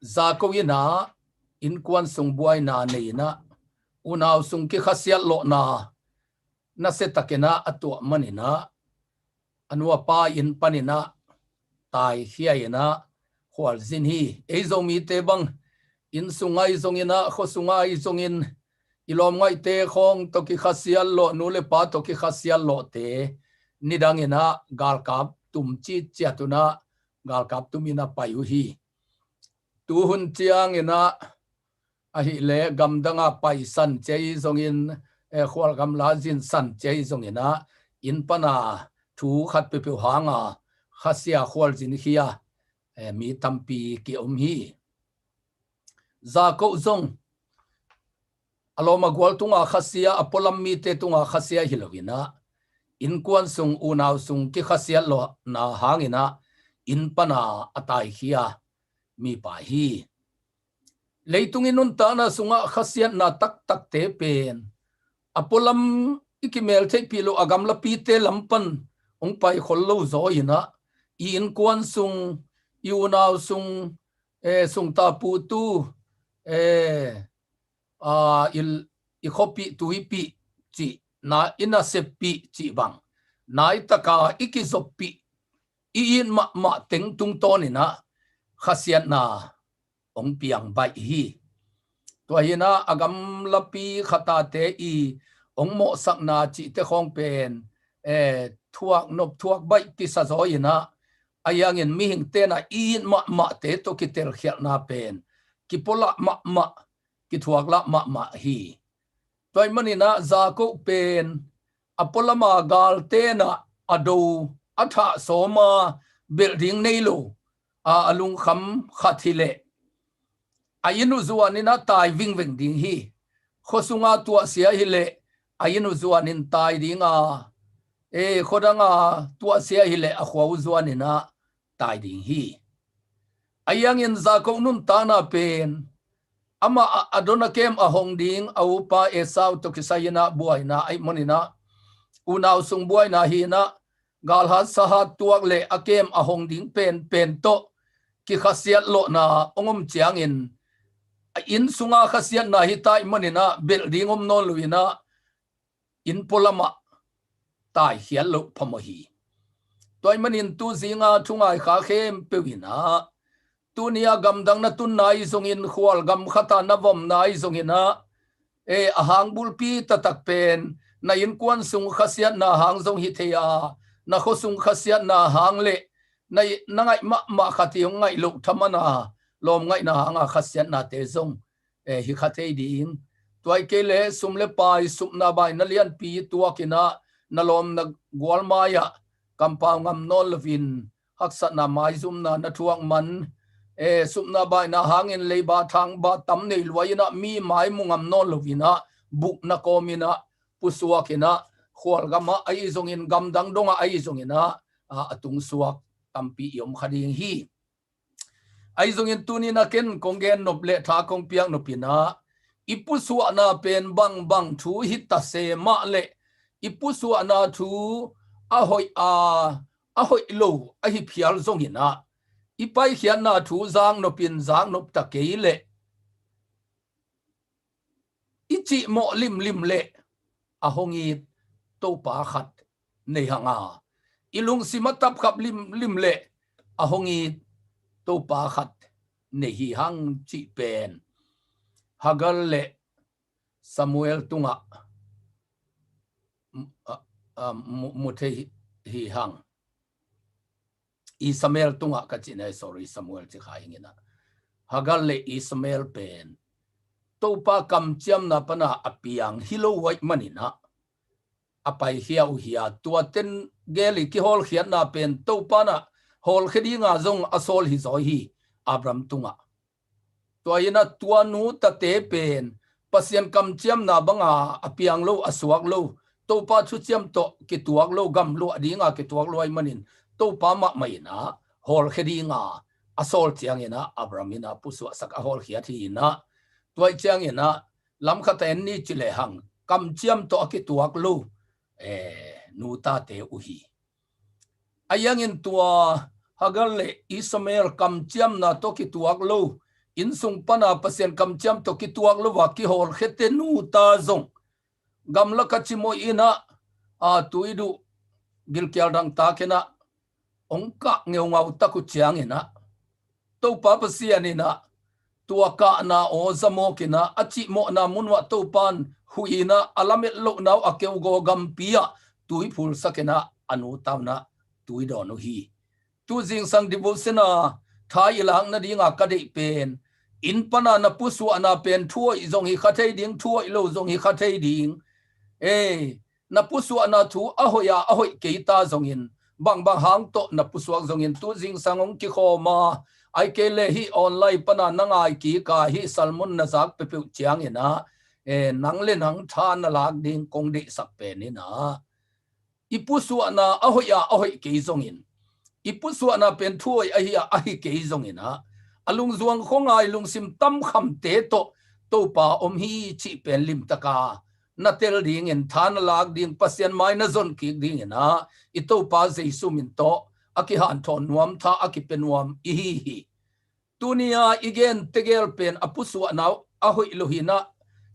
zakowina in kwan sung buai na neina unaw sung ki khasiat lo na setakena atwa manina anwa pa in panina tai hiaina hwal zin hi eizomi te bang in sungai zongina khosungai zongin ilom ngai te khong to ki khasial lo nule pa to ki khasial lo te nidangina galkap tumchi chiatuna galkap tumina payu hi tu hun chiang ina ahi le gamdanga paisan chei zongin khwal gam la jin san chei zongina in pana thu khat pe pe hanga khasia khwal jin hiya mi tampi ki hi zako zong aloma gwal tunga khasia apolam mi te tunga khasia hilowina in kwan sung unaw sung ki khasia lo na hangina in pana atai hiya mi pa hi leitungin nun ta na sunga khasia na tak tak te pen apolam ikimel te pilo agam la pi te lampan ong pai khollo zo ina in kwan sung iunaw sung sung ta pu tu i khopi tuipi chi na ina sepi chi bang na itaka ikizopi in ma teng tung ton ina khasiat na ong piang bai hi to hina agam lapi khata te i ong mo sak na chi te khong pen thuak nop thuak bai ki sa zo ina ayang in mi hing te na in ma te to ki ter khial na pen ki pola ma ki thuak la ma hi toy manina zako pen apolama gal te na ado atha soma building neilo alung kham khathile ayinu zuanina tai wing ding hi khosunga tua sia hile ayinu zuanin tai dinga khodanga tua sia hile akhwa zuanina tai ding hi ayang in zako nun tana pen ama adona kem ahong ding aupa esau to kisayina buaina ai monina unaw sung buaina hina galhat sahat tuak le akem ahong ding pen to ki khasiat lo na ongom chiang in sunga khasiat na hitai monina building non luina in polama tai hial lo phamohi toy manin tu zinga thungai kha khem pewina tunia gamdang na tun nai zongin khwal gam khata na vom nai zongina ahang bulpi tatak pen na in kwan sung khasiat na hang zong hi thea na kho sung khasiat na hang le na ngai ma khati ngai lo thamana lom ngai na hanga khasiat na te zong hi khate ding toy kele sumle pai supna bai na lian pi tuakina na lom na gwalmaya kampau ngam nol vin haksat na mai zum na thuang man supna bai na hangin leiba thang ba tam nei luaina mi mai mungam non lovina buk na komina pusuakina khwal gama ai zongin gamdang donga ai zongina atung suak tampi yom khading hi ai zongin tunina ken kongen nople tha kong piang nopina ipuswa na pen bang thu hita se ma le ipuswa na thu ahoi lo ahi phial zong ina ipai hian na thu zang no pin zang nop ta ke le ichi mo lim le ahongi to pa khat nei hanga ilung simatap khap lim le ahongi to pa khat nei hi hang chi pen hagal le Samuel tunga muthe hi hang Ismael tunga kachina sorry Samuel chi khaingina hagal le Ismael pen topa kam chiam na pana apiang hilo wai manina apai hiau hia tua ten geli ki hol khian na pen topa na hol khedi nga zong asol hi zoi hi Abram tunga toina tua nu ta te pen pasien kam chiam na banga apiang lo asuak lo topa chu chiam to ki tuak lo gam lo adinga ki tuak lo ai manin topa ma mai na hol khedi nga asol chiang ina Abramina pusu sak a hol khia thi na toy chiang ina lam khata en ni chile hang kam chiam to ki tuak lo nu ta te uhi ayang in tua hagal le Ismael kam chiam na to ki tuak lo in sung pana pasien kam chiam to ki tuak lo wa ki hol khete nu ta zong gam la ka chimo ina tuidu gilkyal dang ta kena ongka ngeu ngau ta ku chiang ina to pa pasian ina tua ka na o zamo kina achi mo na munwa to pan huina alamet lo nau akeu go gam pia tui phul sakena anu tawna tui do no hi tu jing sang devotion thai lang na dinga ka dei pen in pana na pusu ana pen thuai zong hi khathei ding thuai lo zong hi khathei ding na pusu ana thu ahoi keita zong in bang hang to na pusuak zong in tu jing sangong ki khoma ai ke le hi online pana nangai ki ka hi salmon na zak pe chiang ina nang le nang tha na lak ding kong de sak pe ni na ipusu na ahoi ke zong in ipusu na pen thuai ahi ke zong ina alung zuang khongai lung sim tam kham te to pa om hi chi pen lim taka na tel ding in than lak ding pasien mai na zon ki ding ina ito pa jesu min to aki han thon nuam tha aki penuam hi tunia igen tegel pen apusu na ahoi lohina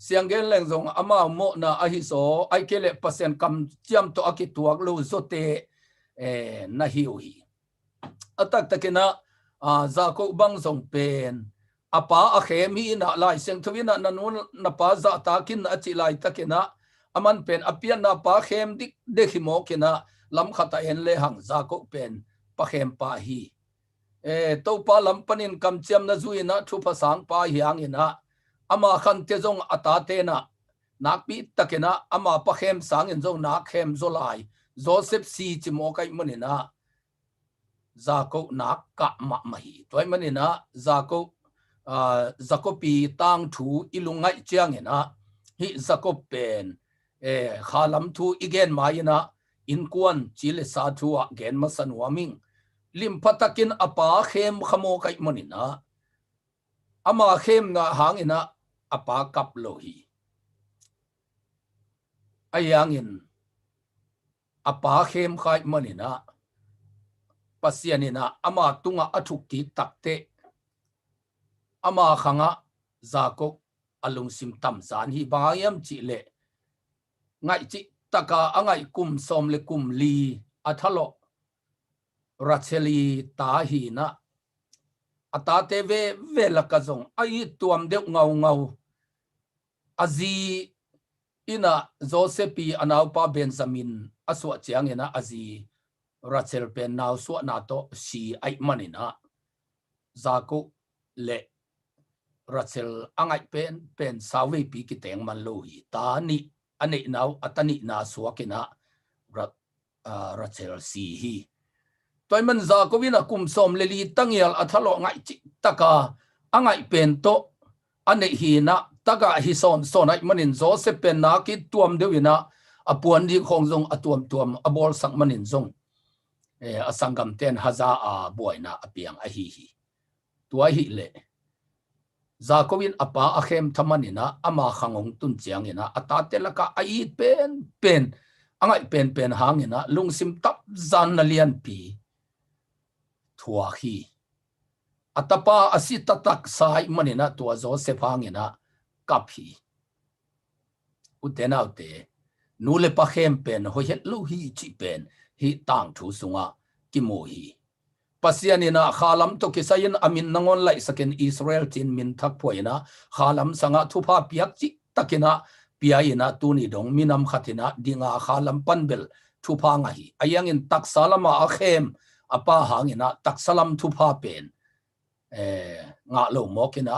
siangel leng zong ama mo na ahi so ai kele pasien kam chiam to aki tuak lo zote na hi atak takena za ko bang zong pen apa a khem hi na lai seng thuina na nun na pa za ta kin a chi lai takena aman pen apian na pa khem dik dekhimo kena lam khata en le hang za ko pen pa khem pa hi to pa lam panin kam chiam na zuina thu pa sang pa hiang ina ama khan te zong ata te na nak pi takena ama pa khem sang in zong nak khem zolai Joseph si chimo kai manina zako nak ka ma mahi toy manina zako pi tang thu ilungai chiang ina hi zako pen khalam thu igen maina in kwan chile sa thu gen masan waming lim patakin apa khem khamo kai manina ama khem na hangina apa kap lohi ayangin apa khem khai manina pasianina ama tunga athukki takte ama khanga zako alung sim tam zan hi bangayam chi le ngai chi taka angai kum som le kum li athalo racheli ta hi na atate ve lakazong ai tuam de ngau azi ina Josephi anaupa Benjamin aswa chiang ina azi Rachel pen now so na to si ai manina zako le Rachel angai pen sawi pi ki teng man lo hi ta ni ani now atani na suakina Rachel si hi toy man zako wina kum som le li tangial athalo ngai chi taka angai pen to ane hi na taka hi son ai manin Joseph pen na ki tuam de wina apuan di khongjong atuam abol sak manin zong asangam ten haza a boyna apiang a hi tua hi le Zakowin apa akhem thamanina ama khangong tun chiangina atate laka ai pen angai pen hangina lungsim tap zan na lian pi thua hi atapa asitatak sai manina tua Joseph hangina kaphi utenaute nule pa khem pen ho het lu hi chi pen hi tang thu sunga kimu hi pasianina khalam to kisayin amin nangon lai saken Israel tin min thak poina khalam sanga thupa piak chi takina piaina tuni dong minam khatina dinga khalam panbel thupa nga hi ayangin taksalama akhem apa hangina taksalam thupa pen nga lo mokina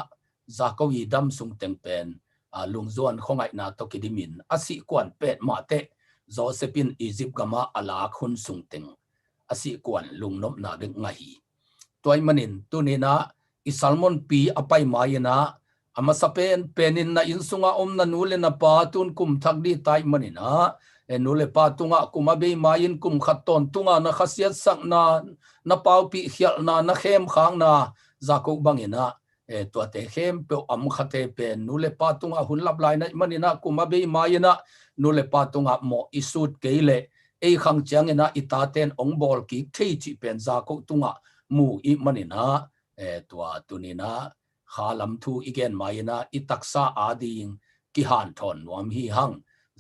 zakawi dam sung teng pen lungzuan khongai na to kidimin asi kwan pet ma te Josephine Egypt gama ala khun sung teng asi kwan lungnom na ding ngahi toy manin tunina isalmon pi apai mayina amasapen penin na insunga omna nule na patun kum thakdi tai manina nule patunga kumabe mayin kum khaton tunga na khasiat sak na pau pi khial na khem khang na zako bangina to te khem pe am khate pe nule patunga hunlap lai na manina kumabe mayina nule patunga mo isut keile ei khang changena itaten ongbol ki thei chi pen za ko tunga mu I manina tua tunina khalam thu igen maina itaksa ading ki han thon nuam hi hang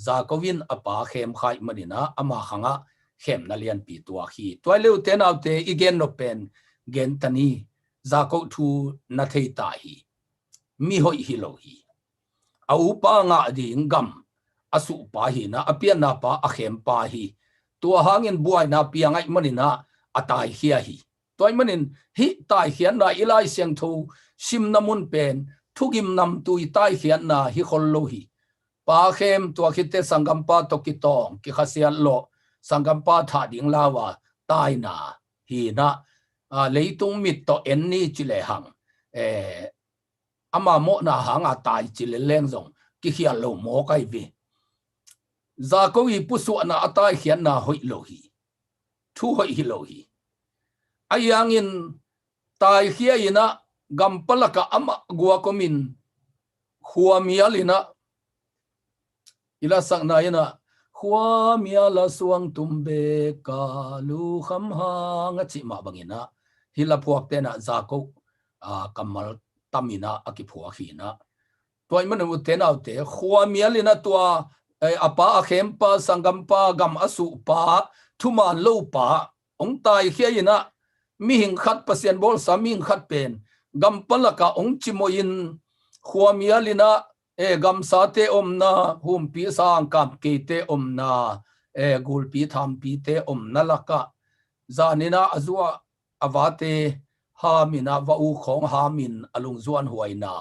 za kowin apa khem khai manina ama khanga khem na lian pi tua hi toileu ten autte igen no pen gen tani za ko thu na thei ta hi mi hoi hi lo hi au pa nga ding gam asu pa hi na apian na pa akhem pa hi tua hangin buai na piangai manina atai hia hi toy manin hi tai hian na ilai siang thu sim namun pen thugim nam tui tai hian na hi khollo hi pa khem tua khite sangam pa to ki tong ki khasial lo sangam pa tha ding lawa tai na hi na leitung mit to en ni chile hang ama mo na hanga tai chile leng zong ki hial lo mo kai vi Zakowi pusu na atai hian na hoi lo hi thu hoi hi lo hi ayangin tai hia ina gampalaka ama gua komin huamialina ila sang na ina huamiala suang tumbe kalu kham ha ngachi ma bangina hila phuak te na zako kamal tamina akiphuak hi na toy manu te na te huamialina tua apa akhempa sangampa gam asu pa thuman lo pa ong tai hiaina mi hing khat pasien bol saming khat pen gam palaka ong chimoin khuamialina gam sate omna hum pi sang kam ke te omna gul pi tham pi te omna laka zanina azua awate hamina wa u khong hamin alungzuan huaina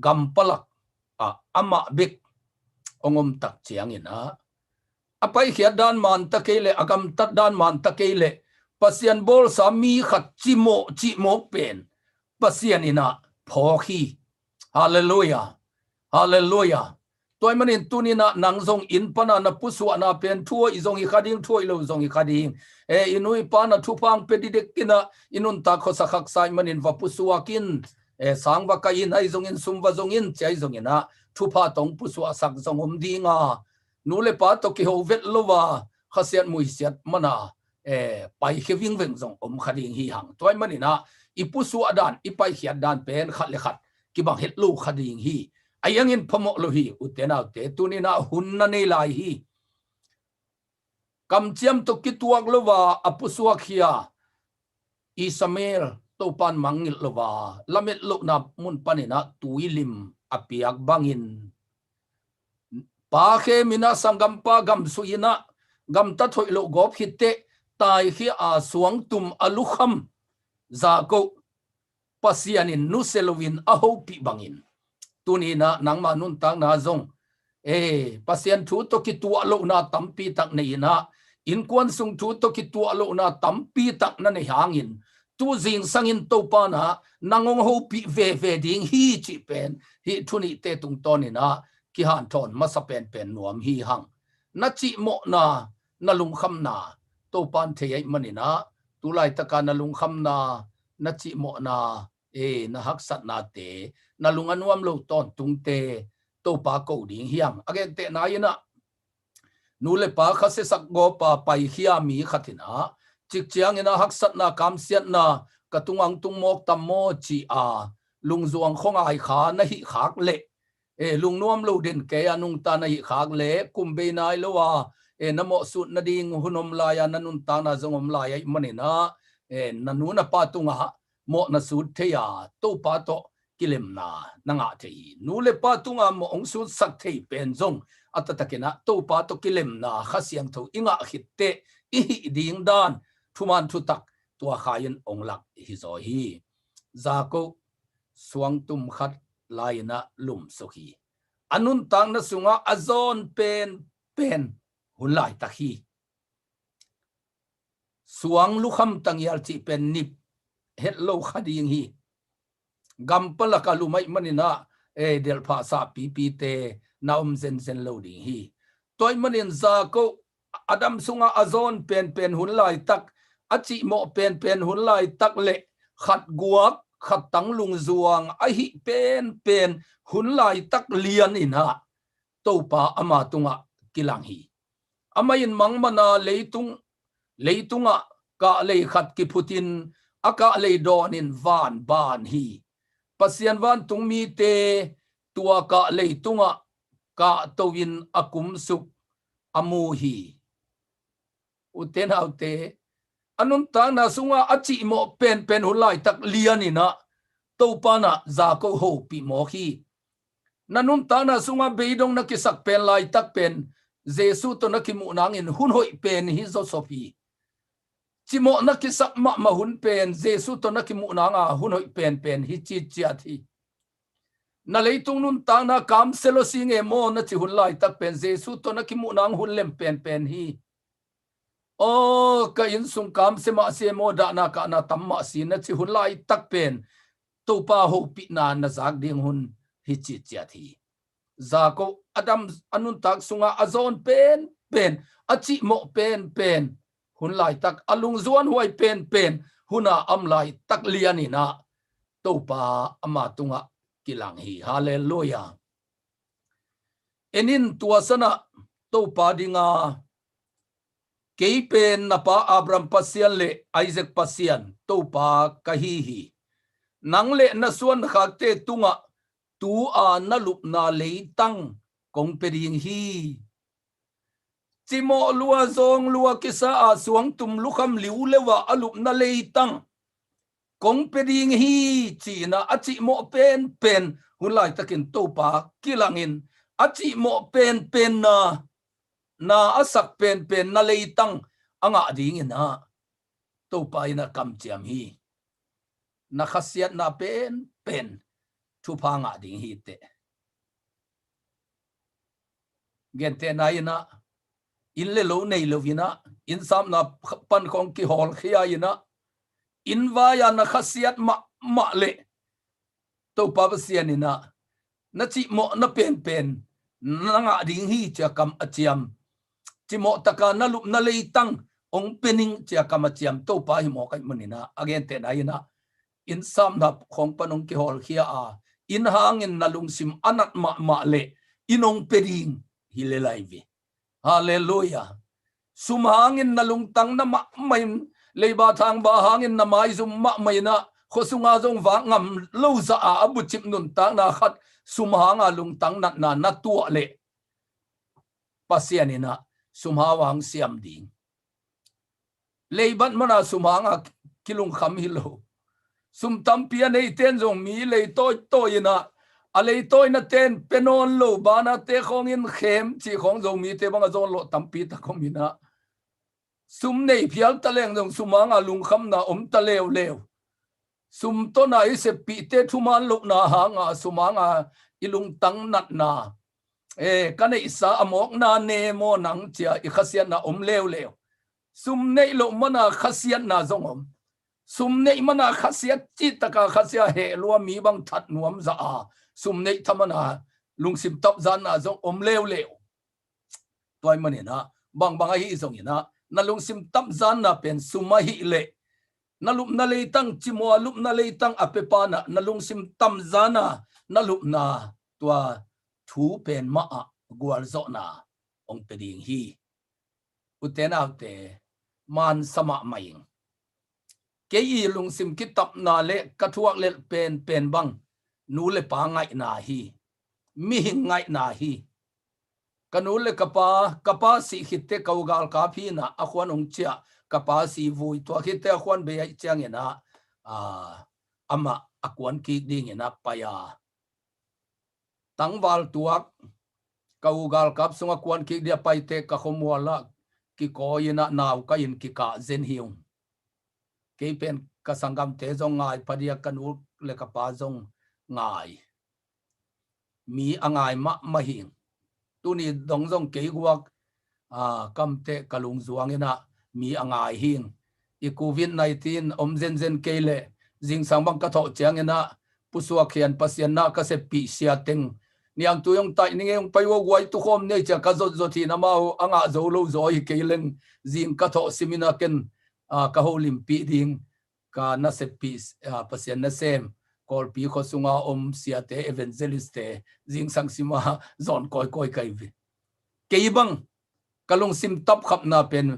gam palak ama bik ongom tak chiangina apai khiat dan man takele agam tat dan man takele pasian bol sami khat chimo pen pasian ina phoki hallelujah hallelujah toy manin tunina nangzong in pana na puswa na pen thuo izong I khading thuoi lo zong I khading inui pana thupang pedidek kina inun ta khosa khak sai manin va puswa kin sangwa ka in ai zong in sumwa zong in chai zong ina thupa tong puswa sak zong om dinga nule pa to ki ho vet lova khasiat muisiat mana pai khewing veng zong om khading hi hang toy manina ipusu adan ipai hiat dan pen khat le khat ki bang het lu khading hi ayangin phamok lo hi utena te tunina hunna nei lai hi kam chiam to ki tuak lova apusua khia Ismail to pan mangil lova lamet lo na mun panina tuilim apiak bangin pa khe mina sangampa gam suina gam ta thoi lo gop hitte tai khi a suang tum alukham za ko pasianin nuselowin aho pi bangin tunina nangma nun tang na zong pasian thu to ki tu lo na tampi tak nei na in kwan sung thu to ki tu lo na tampi tak na nei hangin tu jing sangin to pa na nangong ho pi ve ding hi chi pen hi thuni te tung ton ina ki han thon masapen pen nuam hi hang na chi mo na lung kham na to pan thei manina tu lai taka na lung kham na chi mo na na hak sat na te na lungan nuam lo ton tung te to pa ko ding hiam again te na ina nu le pa kha se sak go pa pai hia mi khatina chik chiang ina hak sat na kam siat na katungang tung mok tam mo chi a lungzuang khong ai kha na hi khak le lung nuam lo den ke anung ta na hi khak le kumbe nai lo wa namo su na ding hunom la ya nanun ta na zongom la ya manina nanu na pa tunga mo na su the ya to pa to kilem na nanga the nu le pa tunga mo ong su sak the pen zong atatakena to pa to kilem na khasiang tho inga khitte I ding dan thuman thu tak tua khain ong lak hi zo hi zako suang tum khat laina lum so hi anun tang na sunga azon pen hun lai ta hi suang lukham tang yal chi pen nip het lo khading hi gampala ka lumai manina del pha sa pp te naum zen lo ding hi toy manin za ko adam sunga azon pen hun lai tak achi mo pen hun lai tak le khat guak khat tang lung zuang a hi pen hun lai tak lian in ha to pa ama tunga kilang hi amain mangmana leitunga ka le khat ki putin aka le donin van ban hi pasian van tung mi te tua ka leitunga ka towin akum suk amu hi uten autte anun ta na sunga achi mo pen hulai tak lianina to pana za ko ho pi mo hi nanun ta na sunga beidong na kisak pen lai tak pen jesu to na ki mu nang in hun hoi pen hi zo sopi chimo na kisak ma hun pen jesu to na ki mu nang a hun hoi pen hi chi chia thi na leitung nun ta na kam selo sing e mo na chi hun lai tak pen jesu to na ki mu nang hun lem pen hi ka in sung kam se ma se mo da na ka na tamma si na chi hun lai tak pen to pa ho pi na na zak ding hun hi chi chia thi za ko adam anun tak sunga azon pen achi mo pen hun lai tak alung zuan huai pen huna am lai tak liani na to pa ama tunga kilang hi hallelujah enin tua sana to pa dinga keipen na pa Abraham pasian le Isaac pasian to pa kahi hi nang le na suan khakte tunga tu a na lup na le tang kong peding hi chimo lua zong lua kisa a suang tum lukham liu lewa alup na le tang kong peding hi chi na achi mo pen hulai takin to pa kilangin achi mo pen na asak pen na leitang anga ding ina to pa ina kam chiam hi na khasiat na pen thu pa nga ding hi te gente na ina in le lo nei lo vina in sam na pan kong ki hol khia ina in va ya na khasiat ma le to pa pasian ina na chi mo na pen na nga ding hi cha kam achiam chimo taka na lup na leitang ong pening cha kam achiam to pa hi mo kai munina again te na ina in sam na khong panong ki hol khia a in hangin na lungsim anat ma le inong peding hi le lai vi hallelujah sumhangin na lungtang na ma mai leiba thang ba hangin na mai zum ma mai na khosunga jong wa ngam lo za a abu chip nun ta na khat sumhanga lungtang na tu le pasianina sumhawang siam ding leiban mana sumhanga kilung kham hi lo sum tampia nei ten jong mi le toy ina alei toy na ten penon lo bana te khong in khem chi khong jong mi te banga zon lo tampi ta khom ina sum nei phial taleng jong sumanga lung kham na ta lew sum to na ise pi te thuman lo na hanga sumanga ilung tang nat na kana isa amok na ne mo nang chia I khasian na lew sum nei lo mana khasian na zong sum nei mana khasiat chi taka khasia he lo mi bang that nuam za a sum nei thamana lungsim top zan na zong lew toy mani na bang hi zong ina na lungsim top zan na pen suma hi le nalup na leitang chimo lup na leitang apepana nalung sim tam zana nalup na tua thu pen ma a gwal zo na ong peding hi uten autte man sama maing ke i lung sim kitap na le kathuak le pen bang nu le pa ngai na hi mi ngai na hi kanu le kapa si hitte kaugal ka phi na akhwan ong chia kapa si vui to hitte akhwan be ai chang ena ama akwan ki ding ena paya tangwal tuak kaugal kap sunga kwan ki dia paite ka khomwala ki ko ina naw ka in ki ka zen hiung ke pen ka sangam te zong ngai padia kanu le kapa zong ngai mi angai ma hing tuni dong zong ke guak kam te kalung zuang ina mi angai hing i covid 19 zen zen kele jing sangbang ka tho chang ina pusua khian pasian na ka se pi sia teng niang tu yong tai ni ngeng pai wo wai tu khom ne cha ka zo thi na mau anga zo lo zo hi keleng jing ka tho simina ken ka holim pi ding ka na se pi pasian na sem kol pi kho sunga sia te evangelist te jing sang sima zon koi kai vi keibang kalung sim tap khap na pen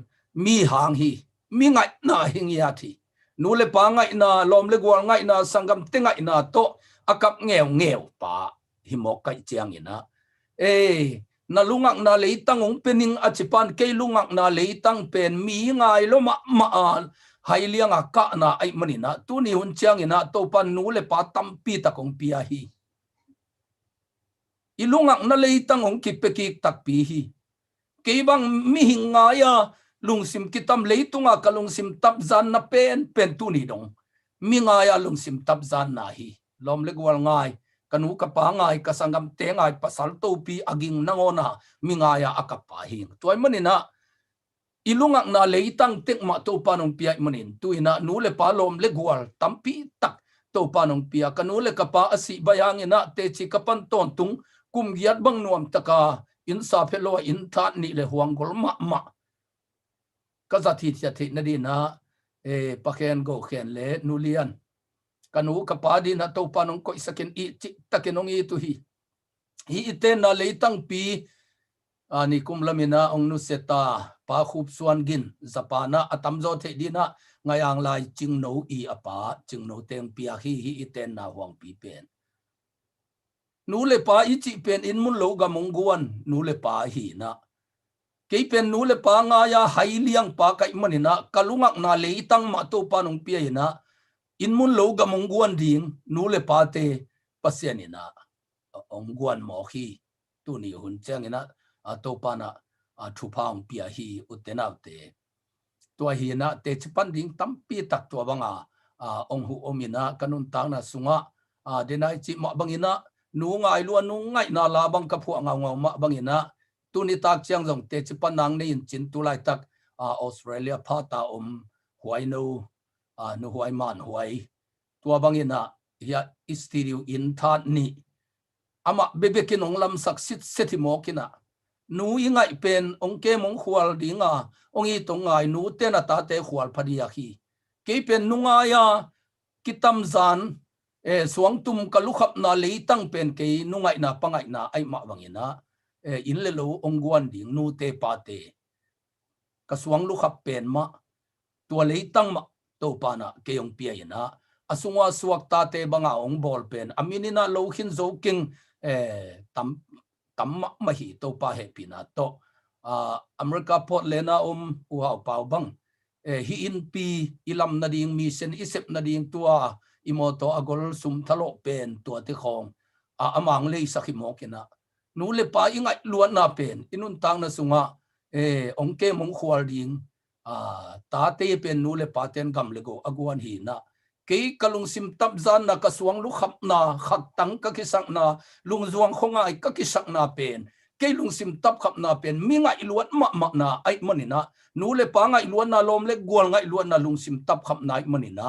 mi hang hi mi ngai na hing ya thi nu le pa ngai na lom le gwal ngai na sangam te ngai na to akap ngeu pa himok kai chiang ina na lungak na leitang ong pening achipan ke lungak na leitang pen mi ngai lo ma hai liang aka na ai manina tu ni hun chiang ina to pan nu le pa tampi ta kong pia hi ilungak na leitang ong kipeki tak pi hi keibang mi hingaya lungsim kitam leitunga kalungsim tap zan na pen tu ni dong mi ngaya lungsim tap zan na hi lom le gwal ngai kanu ka pa ngai ka sangam te ngai pasal to pi aging nangona mi ngaya akapa hi toy manina ilungak na leitang tek ma to panong pia manin tuina nu le pa lom le gwal tampi tak to panong pia kanu le ka pa asi bayang ina te chi kapan ton tung kum giat bang nuam taka in sa phelo in tha ni le huang gol ma ka za thi thi na di na pakhen go khen le nulian kanu ka pa di na to panong ko isakin i chi takenong i tu hi iten na leitang pi ani kumlamina ong nu seta pa khup suan gin zapana atamzo the dina ngayang lai ching no i apa ching no teng pia hi iten na huang pi pen nu le pa i chi pen in mun lo ga mongguan nu le pa hi na ke pen nu le pa nga ya hai liang pa kai manina kalungak na leitang ma to panong pia ina in mun lo ga mongguan ding nu le pa te pasianina ongguan mo hi tu ni hun chang ina to pana thu phang pia hi utenaute to hi na te chipan ding tampi tak to banga ong hu omina kanun tang na sunga denai chi ma bangina nu ngai lu nu ngai na la bang ka phu ngau ma bangina tu ni tak chiang jong te chipan nang ne in chin tu lai tak Australia phata huai no nu huai man huai tua bangina ya isteriu in that ni ama bebekin ong lam saksit setimo kina nu ingai pen ong ke mong khwal dinga ong i tong ngai nu te na ta te khwal phadia hi ke pen nunga ya kitam zan suang tum kalukhap na leitang pen ke nungai na pangai na ai ma wangina in le lo ong guan ding nu te pa te ka suang lukhap pen ma tua leitang ma to pa na ke ong pia ina asungwa suak ta te banga ong bol pen aminina lo khin zo king tam ma hi to pa happy na to America pot lena uhaw pau bang hi in pi ilam na ding mission isep na ding tua imoto agol sum thalo pen tua te khong amang le sakhimo kina nu le pa ingai luan na pen inun tang na sunga ong ke mong khwal ding ta te pen nu le pa ten gam le go aguan hi na ke kalung sim tap zan na kasuang lu khap na khat tang ka kisak na lungzuang khongai ka kisak na pen ke lung sim tap khap na pen mi ngai luat ma na ai manina nu le pa ngai luan na lom le gwal ngai luan na lung sim tap khap na ai manina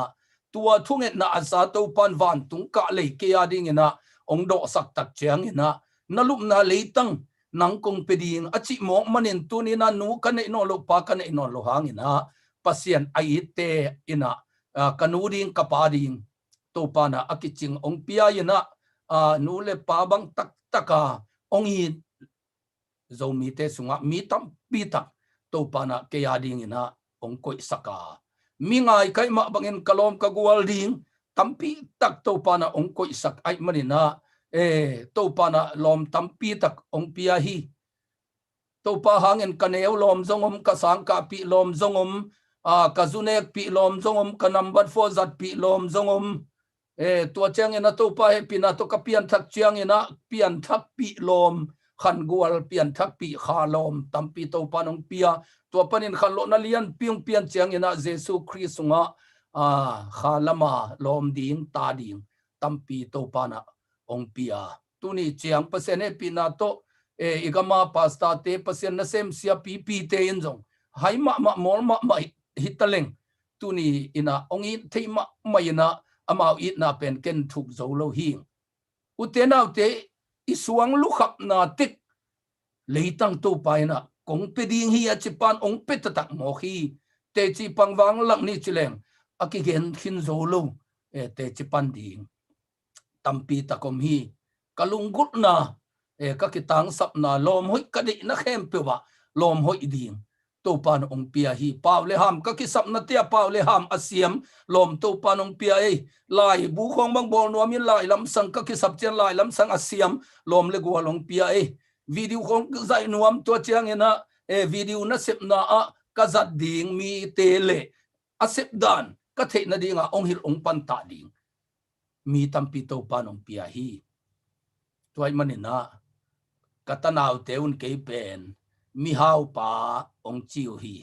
tua thunget na asa to pan van tung ka le ke ya ding ina ong do sak tak chang ina nalup na leitang nang kong peding achi mo manin tu ni na nu kan no lo pa kan no lo hang ina pasien ai te ina kanu ding kapa ding to pa na akiching ong pia ina nu le pa bang tak taka ong hi zo mi te sunga mi tam pi tak to pa na ke ya ding ina ong koi saka mi ngai kai ma bangin kalom ka gwal ding tampi tak to pa na ong koi sak ai manina to pa na lom tampi tak ong pia hi to pa hangin kaneu lom zongom ka sang ka pi lom zongom ka zunek pi lom zongom ka number 4 zat pi lom zongom tua chang ina to pa he pina to ka pian thak chiang ina pian thak pi lom khan gwal pian thak pi kha lom tampi to pa nong pia tua panin khan lo na lian piang pian chiang ina jesu christ sunga kha lama lom ding ta ding tampi to pa na ong pia tuni chiang pasen he pina to igama pasta te pasen na sem sia pi te in jong hai ma mol ma hitaleng tuni ina ong in thei ma ina amau it na pen ken thuk zo lo hing utenau te isuang lu khap na tik leitang to pai na kong pe ding hi achipan ong pe tak mo hi te chi pangwang lang ni chileng akigen khin zo lo te chipan ding tampi takom hi kalunggut na ka kitang sap na lom hoi ka di na khem pe ba lom hoi ding to pan ong pia hi pawle ham ka ki sap na tia pawle ham asiam lom to pan ong pia lai bu khong bang bol no min lai lam sang ka ki sap chen lai lam sang asiam lom le go long pia video khong zai nuam to chiang ena video na sep na ka zat ding mi te le asep dan ka the na dinga ong hil ong pan ta ding mi tampi to pan ong pia hi tuai manina katanaw teun kay pen mi hau pa ong chiu hi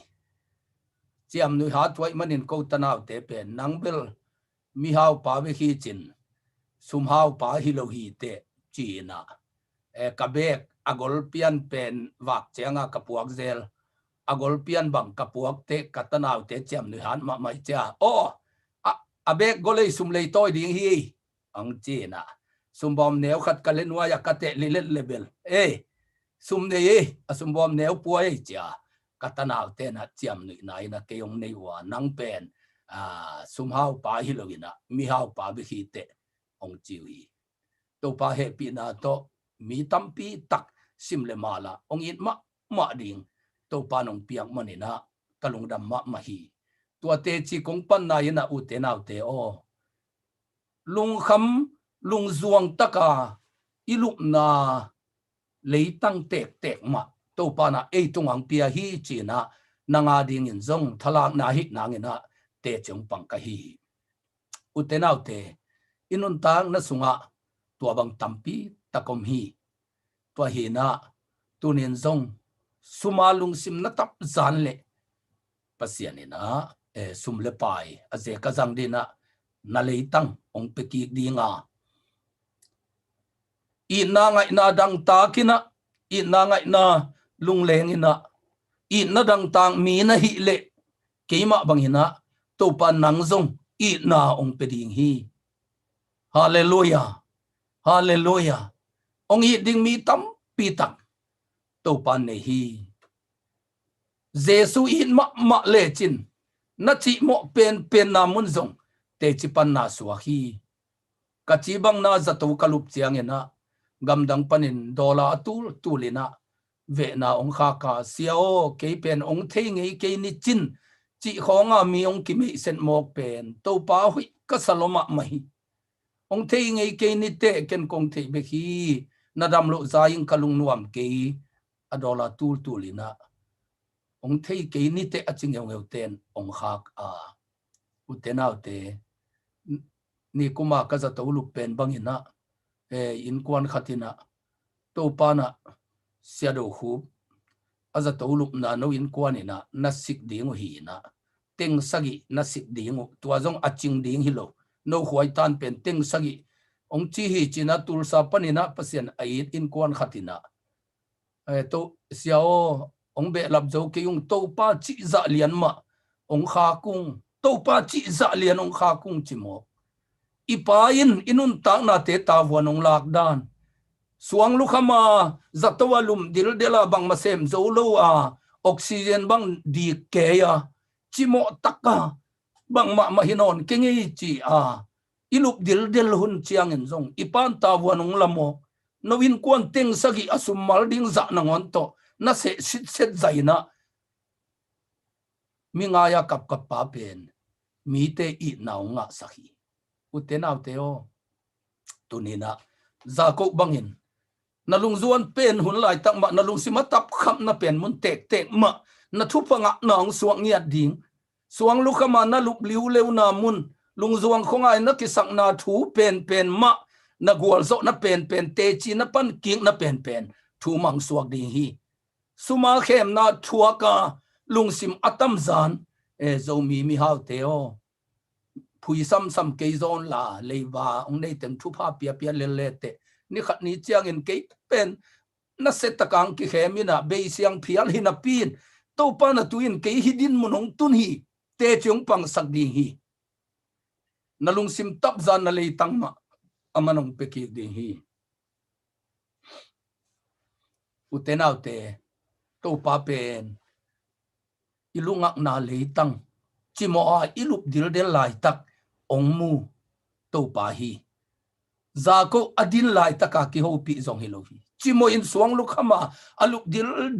chiam nu ha tuai manin ko tanaw te pen nangbel mi hau pa ve hi chin sum hau pa hi lo hi te china kabek agol pian pen wak chenga kapuak zel agol pian bang kapuak te katanaw te chiam nu han ma mai cha abek golei sum lei toy ding hi ang china sumbom neo khat kalenwa ya kate lilet level sum ne asumbom neo puai cha katanaw te na chiam nu nai na keyong nei wa nang pen sum hau pa hi logina mi hau pa bi hi te ong chiu hi to pa he pi na to mi tampi tak sim le mala ong in ma ding to pa nong piang manina kalungdam ma hi tua te chi kong pan na ina u te naw te lung kham lung zuang taka ilup na leitang tek ma to pa na tung ang pia hi china nanga ding in zong thalak na hi nangina te chung pang ka hi u te naw te inun tang na sunga tua bang tampi takom hi tua hi na tunin zong sumalung sim na tap zan le pasian ina sum le pai aze ka jang dina na leitang ong peki dinga ina ngai na dang ta kina ina ngai na lung leng ina ina dang tang mi na hi le keima bangina to pa nang zong ina ong peding hi hallelujah hallelujah ong i ding mi tam pi tak to pa ne hi jesu in ma le chin na chi mo pen na mun zong te chi pan na suwa hi ka chi bang na za to kalup chiang ena gamdang panin dola atul tulina ve na ong kha ka siao ke pen ong thei ngei ke ni chin chi khonga mi ong ki me sen mok pen to pa hui ka saloma mai ong thei ngei ke ni te ken kong thei be hi na dam lo za ing kalung nuam ke adola tul tulina ong thei ke ni te aching ngeu ten ong khak utenaw te ni kuma ka za to lu pen bangina in kwan khatina to pana siado hu aza to lu na no in kwanina na sik ding hi na teng sagi na sik ding tua jong aching ding hi lo no huai tan pen teng sagi ong chi hi china tul sa panina pasien ait in kwan khatina to siao ong be lap zo ke yung to pa chi za lian ma ong kha kung to pa chi za lian ong kha kung chi mo ipain inun tak na te tawon ong lakdan suang lu khama zatawalum dil dela bang masem zo lo oxygen bang di ke ya chimo taka bang ma hinon kingi chi a ilup dil hun chiang en zong ipan ta wanung lamo novin kwan teng sagi asum mal ding za na ngon to na se set zaina mi nga ya kap pa pen mi te i naw nga sahi utenaw teo tunina za ko bangin nalung zuan pen hun lai tak ma nalung simatap kham na pen mun tek ma na thu panga nang suang nia ding suang lu khama na lup liu leu na mun lung zuang khongai na kisak na thu pen ma na gwal zo na pen te chi na pan king na pen thu mang suak ding hi suma khem na thua ka lung sim atam zan e zo mi hau teo phui sam ke zon la leiwa ong nei tem thu pha pia le te ni khat ni chiang in ke pen na set takang ki khemina be siang phial hi na pin to pa na tuin ke hidin munong tun hi te chung pang sak ding hi nalung sim tap zan na lei tang ma amanong peki ding hi utenau te to pa pen ilungak na lei tang chimo a ilup dil lai tak ong mu to pa hi za ko adin lai taka ki ho pi zong hi lo hi chimo in suang lu khama alup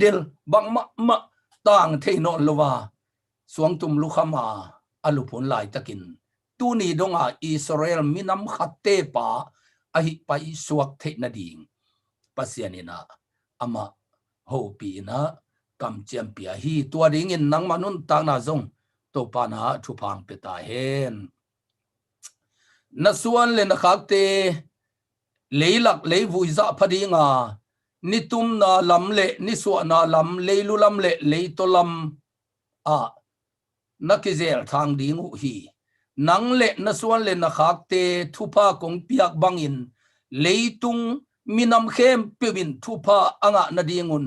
dil bang ma tang the no lova suang tum lu khama alupun lai takin tu ni donga Israel minam khatte pa ahi pai suak the na ding pasianina ama ho pi na kam Cialpi hi tua ding in nang manun tang na zong to pa na thu phang pe ta hen na suan le na khakte leilak leivui za phadinga ni tum na lam le ni su na lam leilu lam le leito lam a nakizel thang ding hi nang le na suan le na khakte thupa kong piak bangin leitung minam khem pewin thupa anga na dingun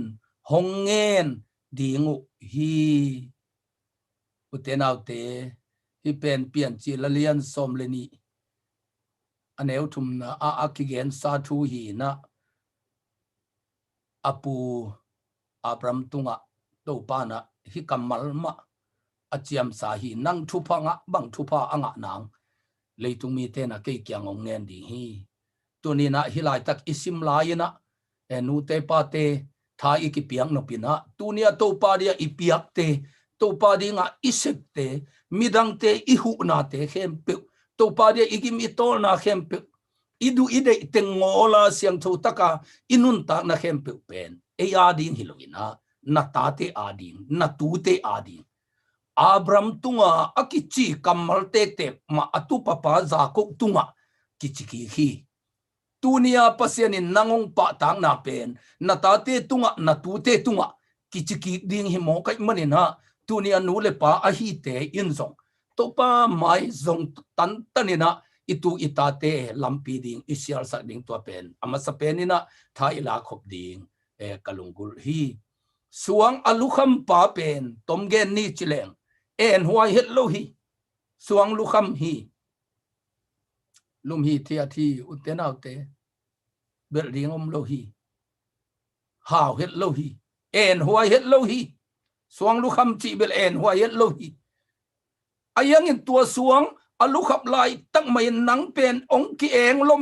hongen dingu hi utenaute hi pen pian chi lalian som leni aneu thum na a akigen sa thu hi na apu abram tunga to pana hi kamal ma achiam sa hi nang thupa nga bang thupa anga nang leitung mi te na ke kyang ong nen di hi tunina hilai tak isim laina enu te pa te tha iki piang no pina tunia to pa dia ipiak te to pa di nga isep te midang te ihu na te khem pe to pa dia igim itol na khem pe idu ide tengola siang tho taka inun ta na khem pe pen e ading hilowina na ta te ading na tu te ading Abram tunga akichi kamal te ma atu papa za ko tunga kichiki hi tunia pasianin nangong pa tang na pen na ta te tunga na tu te tunga kichiki ding hi mo kai manina tunia nu le pa a hi te in zong to pa mai zong tan tanina itu itate lampi ding isial sa ding to pen ama sa penina tha ila khop ding e kalungul hi suang alukham pa pen tomgen ni chileng en huai het lo hi suang lukham hi lum hi thia thi utenau te bel ding om lo hi hao het lo hi en huai het lo hi suang lukham chi bel en huai het lo hi ayang in tua suang alu khap lai tak mai nang pen ong ki eng lo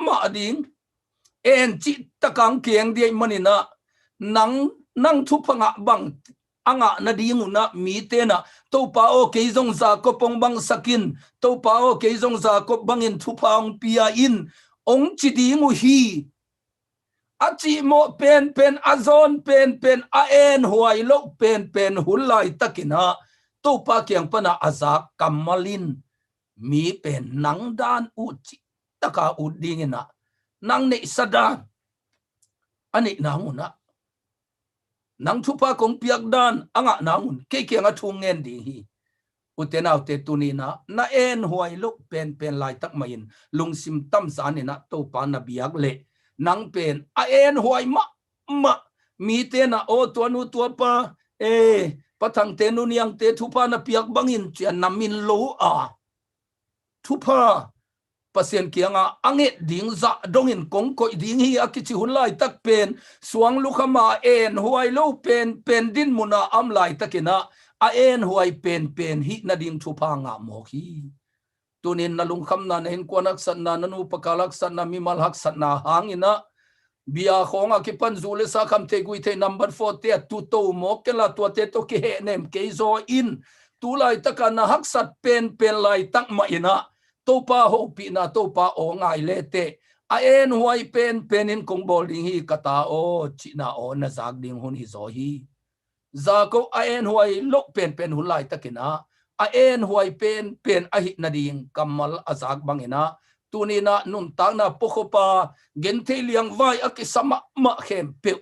ma ding en chi takang kieng dia manina nang thu phanga bang anga na dingu na mi te na to pa o ke zong za ko pong bang sakin to pa o ke zong za ko bangin thu paung pia in ong chi dingu hi achi mo pen azon pen a en huai lo pen hulai takina to pa kyang pana azak kamalin mi pen nang dan u chi taka u dingina nang ne sadan ani nanguna nang thupa kong piak dan anga nangun ke kyang a thung ngen ding hi utenau te tunina na en huai lo pen lai tak main lungsim tam zanina to pa na biak le nang pen a en huai ma mi te na o to nu to pa e pathang te nu niang te thupa na piak bangin chian namin lo a thupa pasien kianga anget ding za dongin kong koi ding hi akichi hunlai tak pen suang lukhama en huai lo pen din muna am lai takina a en huai pen hi na ding thu pa nga mo hi tunin na lungkham na hin kwanak san na nanu pakalak san na mimal hak san na hangina bia khonga ki pan zule sa kham te gui the number 4 te tu to mo ke la to te to ki he nem ke zo in tu lai taka na hak sat pen lai tak ma ina to pa ho pi na to pa o ngai le te a en huai pen in kong bol ding hi kata o chi na o na zak ding hun hi zo hi za ko a en huai lok pen hun lai takina a en huai pen a hi na ding kamal azak bangina tunina nun tang na pokhopa gente liang vai akisama ma khem pe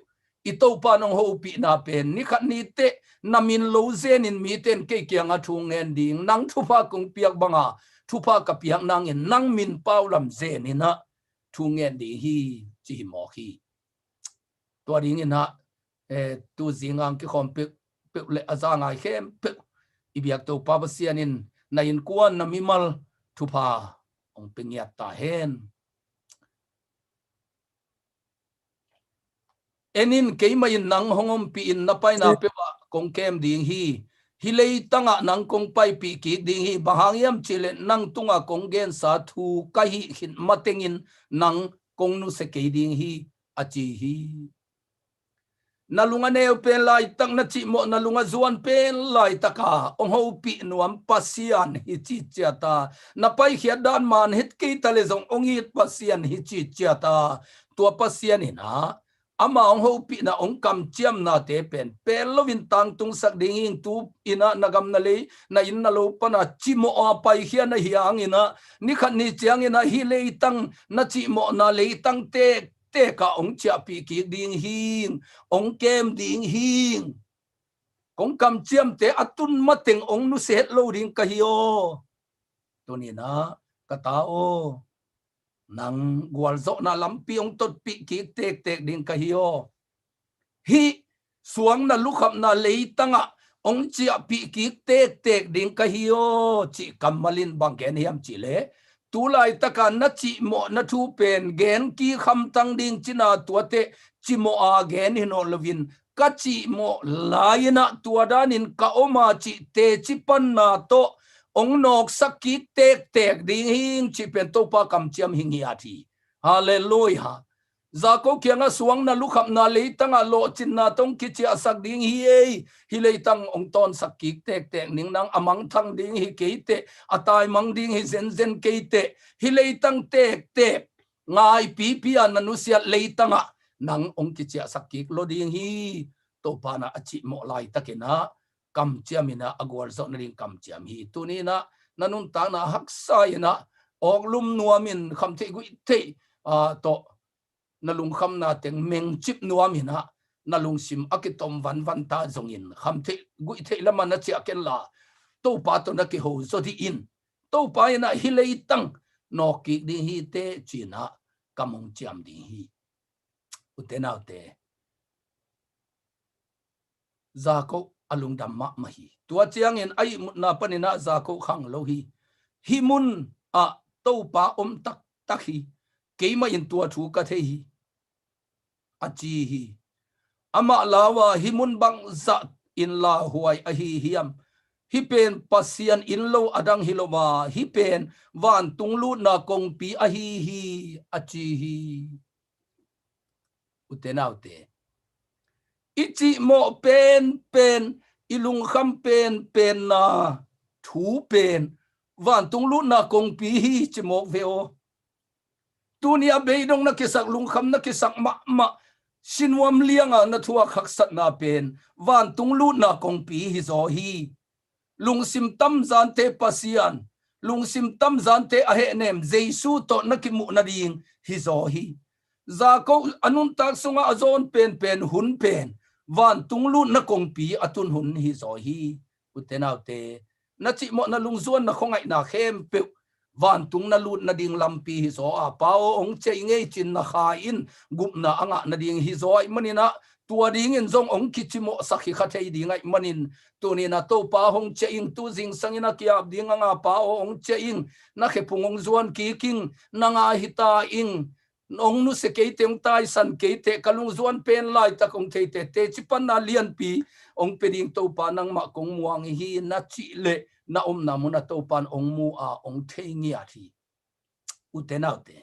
ito pa nong ho pi na pen ni khat ni te namin lo zen in mi ten ke kyanga thung ngen ding nang thupa kung piak banga thupa ka piak nang in nang min pau lam zen ina thung ngen di hi chi mo hi to ding ina tu zingang ki khom pe le azanga khem pe ibiak to pa basianin na in kuan na mimal thupa ong pingiat ta hen enin keimai nang hongom pi in na pai na pe wa kong kem ding hi hilei tanga nang kong pai pi ki ding hi bahangiam chile nang tunga kong gen sa thu ka hi hin matengin nang kong nu se ke ding hi achi hi nalunga neo pen lai tak na chi mo nalunga zuan pen lai taka ong ho pi nuam pasian hi chi chata na pai khia dan man hit ki tale zong ong hit pasian hi chi chata tua pasian ina ama ong ho pi na ong kam chiam na te pen lovin tang tung sak ding ing tu ina nagam na le na in na lo pa na chi mo a pai khia na hiang ina ni khat ni chiang ina hi le tang na chi mo na le tang te ka ong Cialpi ki ding hing ong kem ding hing kong kam chiam te atun mateng ong nu set lo ding ka hiyo to ni na kata o nang gwal zo na lampi ong tot pi ki tek ding ka hiyo hi suang na lukhap na leitanga ong Cialpi ki tek ding ka hiyo chi kamalin bang ken hiam chi le tulai taka na chi mo na thu pen gen ki kham tang ding china tuate chi mo a gen hino lovin ka chi mo laina tuadanin ka oma chi te chi pan na to ong nok sakki tek ding hing chi pen to pa kam chiam hing hi athi hallelujah zako kianga suang na lukhap na leitanga lo chin na tong ki chi asak ding hi leitang ong ton sakki tek ning nang amang thang ding hi keite atai mang ding hi zen keite hi leitang tek ngai pi an manusia leitanga nang ong ki chi asak ki lo ding hi to pa na achi mo lai takena kam chiamina agwal zo na ring kam chiam hi tunina nanun ta na haksa ina oglum nuamin kham the gui the to nalung kham na teng meng chip nuamina nalung sim akitom van ta zongin kham the gui the lama na chi aken la to pa to na ki ho zo di in to pa ina hilei tang no ki di hi te china kamong chiam di hi utenau te zako alung dam ma hi tua chiang in ai na panina zako khang lo hi himun a to pa tak hi keima in tua thu ka the hi achi hi ama lawa himun bang za in la huai a hi hiam hi pen pasian in lo adang hiloma hi pen van tunglu na kong pi a hi achi hi utenau te ichi mo pen ilung kham pen na thu pen van tunglu na kong pi hi chi mo veo tunia beidong na kisak lung kham na kisak ma sinwam lianga na thua khak sat na pen van tunglu na kong pi hi zo hi lung sim tam zan te pasian lung sim tam zan te a he nem jesu to na ki mu na ding hi zo hi za ko anun tak sunga azon pen hun pen van tunglu na kong pi atun hun hi zo hi utenau te na chi mo na lungzuan na khongai na khem pe van tung na lut na ding lampi hi zo a pao ong che ngei chin na kha in gup na anga na ding hi zo ai manina tua ding in zong ong kichimo sakhi kha thei ding ai manin tu ni na to pa hong che ing tu jing sangina kiap ding anga pa ong che ing na khe pungong zuan ki king na nga hita ing ông nu se ke teng tai san ke te kalung zuan pen lai ta kong te te chipan na lian pi ông pe ding to pa nang ma kong muang hi na chi le na na mu na to pan ông mu a ông the ngia thi u te nau te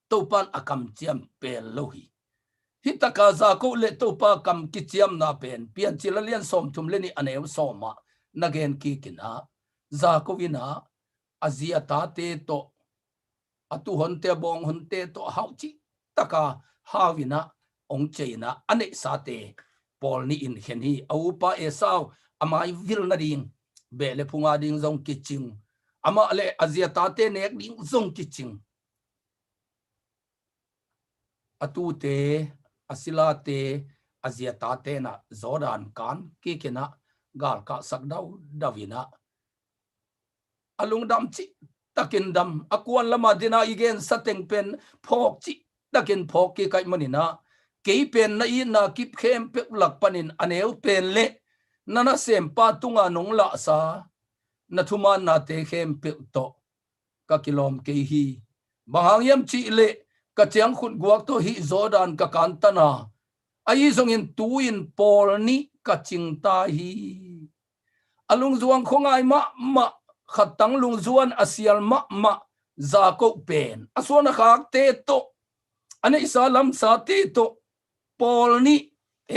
to pan akam chiam pe lo hi hitaka za ko le to pa kam ki chiam na pen pian chila lian som thum le ni anew soma nagen ki kina za ko wina azia ta te to atu honte bong honte to hauchi taka hawina ong cheina ane sa te pol ni in khen hi au pa e sao amai vil na ding be le phunga ding zong kiching ama le azia ta te nek ding zong kiching atu te asila te azia ta te na zoran kan ki kena gal ka sakdau davina alung dam chi takin dam akuan lama dina igen sateng pen phok chi takin phok ki kai manina ke pen na i na kip khem pe lak panin aneu pen le nana sem pa tunga nong la sa na thuma na te khem pe to ka kilom ke hi bahang yam chi le ka chiang khut guak to hi zodan ka kantana ai zong in tu in pol ni ka ching ta hi alung zuang khongai ma khatang lung zuan asial ma za ko pen asona khak te to ane isalam sa te to pol ni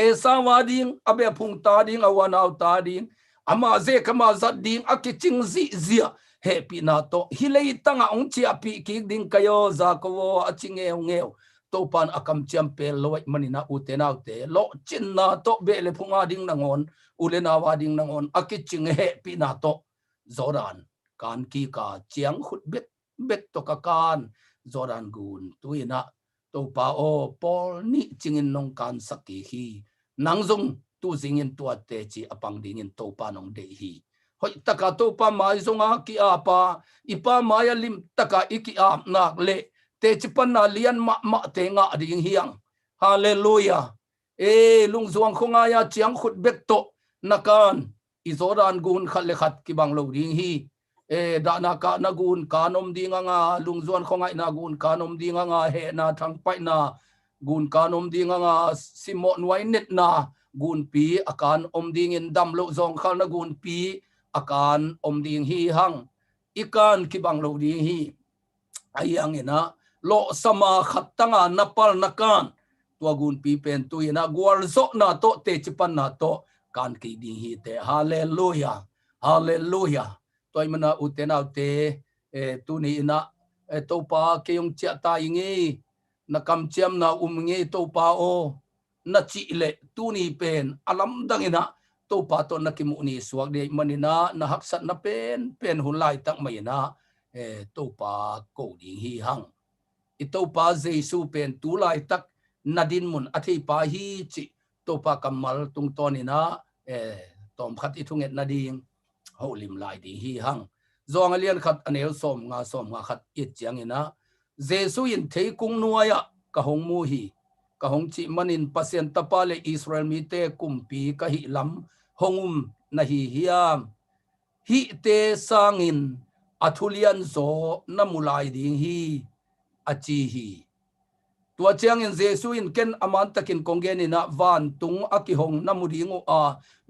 e sa wading abe phung ta ding awan out ta ding ama ze kama zat ding akiching zi zia happy na to hilei tanga ong Cialpi ki ding kayo za ko achinge ngeu to pan akam chiam pe loi manina utenau te lo chin na to be le phunga ding nangon ulena wa ding nangon akiching happy na to zoran kan ki ka chiang khut bet to ka kan zoran gun tuina to pa o pol ni chingin nong kan saki hi nangjong tu zingin tua te chi apang dingin to pa nong de hi hoi taka to pa mai zonga ki apa ipa maya lim taka iki ap nak le te chipan na lian ma te nga ding hiang hallelujah e lungzuang khonga ya chiang khut bet to nakan izoran gun khat le khat ki bang lo ding hi e da na ka na gun kanom ding nga lungzuan khongai na gun kanom ding nga he na thang pai na gun kanom ding nga simon wai net na gun pi akan om ding in dam lo zong khal na gun pi akan om ding hi hang ikan ki bang lo ding hi ayang ina lo sama khatanga napal nakan tua gun pi pen tu ina gwal zo na to te chipan na to kan ki ding hi te hallelujah hallelujah toy mana utenau te tu ni ina to pa ke yong chia ta ingi na kam chiam na nge to pa o na chi le tu ni pen alam dang ina to pa to na ki mu ni suak de manina na haksat na pen hun lai tak mai na to pa ko ding hi hang ito pa jesu pen tu lai tak nadin mun athi pa hi chi to pa kamal tung ton ina tom khat i thunget na ding holim lai ding hi hang zong alian khat anel som nga khat it chiang ina jesu in thei kung nuaya ka hong mu hi ka hong chi manin pasien tapale Israel mi te kumpi ka hi lam hongum na hi hiam hi te sangin athulian zo na mulai ding hi achi hi tua chiang in jesu in ken aman takin kongen ina van tung akihong namudingo a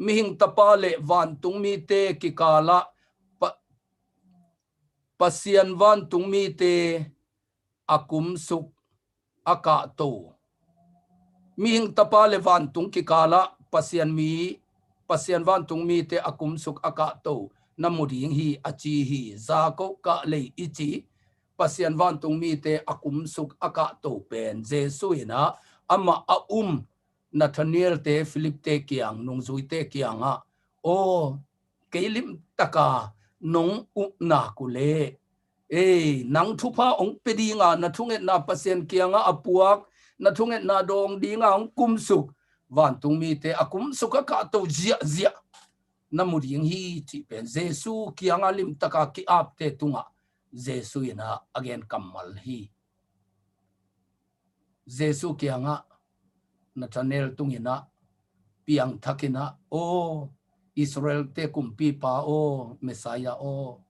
mihing tapale van tung mi te kikala pasian van tung mi te akum suk aka to mihing tapale van tung kikala pasian van tung mi te akum suk aka to namuding hi achi hi za ko ka le ichi pasian van tung mi te akum suk aka to pen jesu ina ama Nathaniel te Philip te kiang nong zui te kianga o kelim taka nong na kule nang thupa ong pedinga na thunget na pasien kianga apuak na thunget na dong dinga ong kumsuk van tung mi te akum suk ka to zia namuding hi chi pen jesu kianga lim taka ki ap te tunga jesu ina again kamal hi jesu kianga Nathaniel tungina piang thakina o Israel te kumpi pa o Messiah o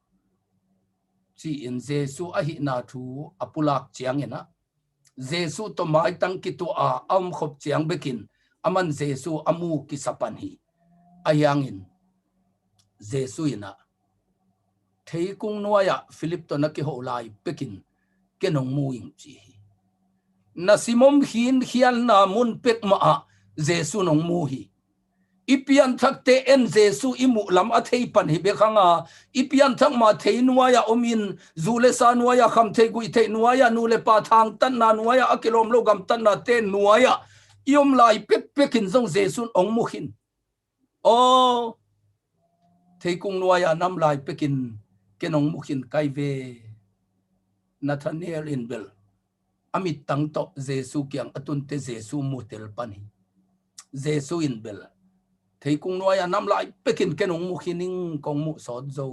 chi in jesu ahi na thu apulak chiang ina Jesu to mai tang kitu a khop chiang bekin aman Jesu amu kisapan hi ayangin Jesu ina thei kung nuaya Philip to naki ho lai pekin kenong muing chi na simom hin hial na mun pek ma a Jesu nong mu hi ipian thak te en Jesu imu lam a thei pan hi be khanga ipian thak ma thei nuaya omin zule sa nuaya kham thei gui thei nuaya nu le pa thang tan na nuaya akilom lo gam tan na te nuaya iom lai pek pekin zong Jesu ong mu hin o thei kung nuaya nam lai pekin kenong mu hin kai ve Nathaniel in bel amit tang to Jesu kyang atun te Jesu mu tel pani Jesu in bel thei kung nuaya nam lai pekin kenong mu hining kong mu sot zo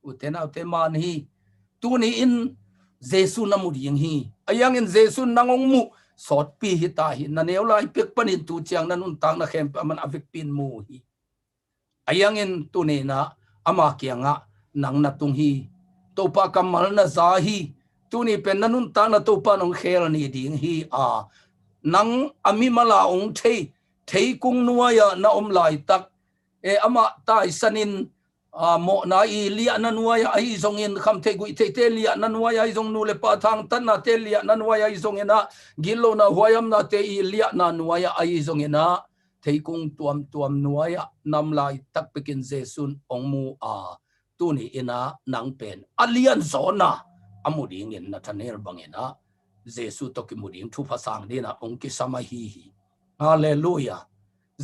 utena te man hi tu ni in Jesu na mu ding hi ayang in Jesu nangong mu sot pi hi ta hi na neu lai pek panin tu chiang na nun tang na khem man avik pin mu hi ayang in tu ne na ama kyanga nang na tung hi to pa kamal na za hi tu ni pen na nun tang na to pa nong khel ni ding hi a nang ami mala ong thei kung nuaya na lai tak e ama tai sanin mo na i lia na nuaya ai zong in kham thei gui thei te lia na nuaya ai zong nu le pa thang tan na te lia na nuaya ai zong ina gilo na huayam na te i lia na nuaya ai zong ina thei kung tuam nuaya nam lai tak pekin Jesun ong mu a tu ni ina nang pen alian zona amuding in Nathaniel bangena Jesu to ki muding thu phasang ni na ong ki sama hi hallelujah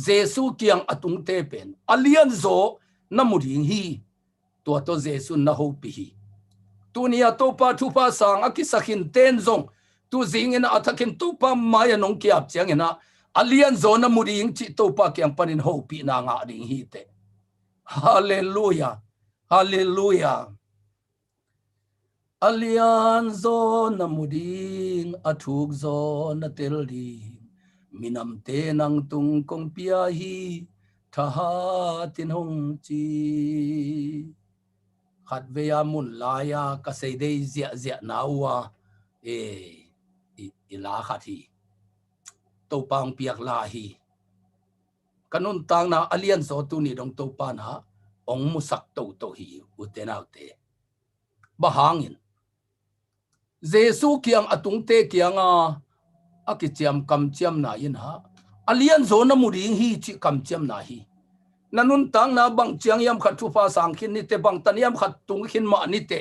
Jesu kiang atung te pen alian zo na muding hi to Jesu na ho pi hi tu ni to pa thu phasang akisakhin ten zong tu zing in athakin tu pa maya nong kiap chiang ina alian zo na muding chi to pa kyang panin ho pi na nga ding hi te hallelujah hallelujah alian zo na muding athuk zo na teldi minam te nang tung kong pia hi tha tin hong chi khat veya mun laya ka sei dei zia nawa e la khati to pang piak la hi kanun tang na alian zo tu ni dong to pa na ong musak to hi utenaute bahangin Jesu kiang atung te kiang akichiam kam chiam na in ha alian zo na muring hi chi kam chiam na hi nanun tang na bang chiang yam khat thu pa sang khin ni te bang tan yam khat tung khin ma ni te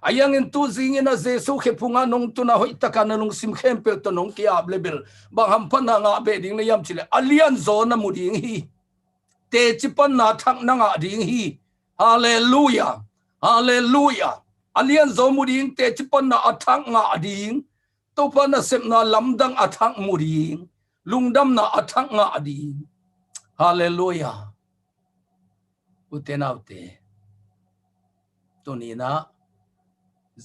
ayang in tu zing in a Jesu khe punga nong tu na hoi takana nong sim khem pe to nong ki ab level bang ham pan na nga be ding na yam chile alian zo na muring hi te chipan na thak na nga ding hi hallelujah hallelujah alian zo muring te chipan na athak nga ding to pa na sep na lamdang athak muring lungdam na athak nga ding hallelujah utenaute tonina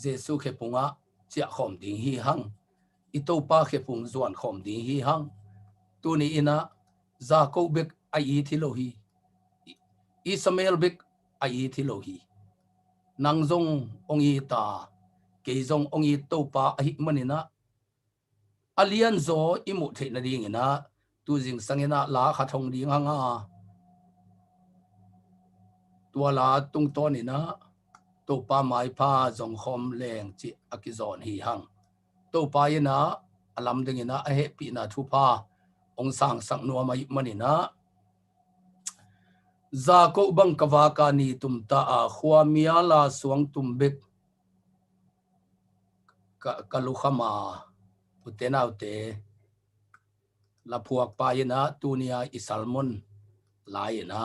Jesu khe punga chia khom ding hi hang ito pa khe pung zuan khom ding hi hang tuni ina Jacob bek ai thilo hi Ismael bek ai thilo hi nang zong ongi ta ke zong ongi to pa hi manina alian zo imu the na ding ina tu jing sangena la kha thong ding hanga tuala tung ton ina to pa mai pa zong khom leng chi akizon hi hang to pa ina alam ding ina a he pi na thu pa ong sang no mai manina Jacob bang kawaka ni tumta a khwamia la suang tumbek kalukhama utenaute la phuak pa ina tunia isalmon laina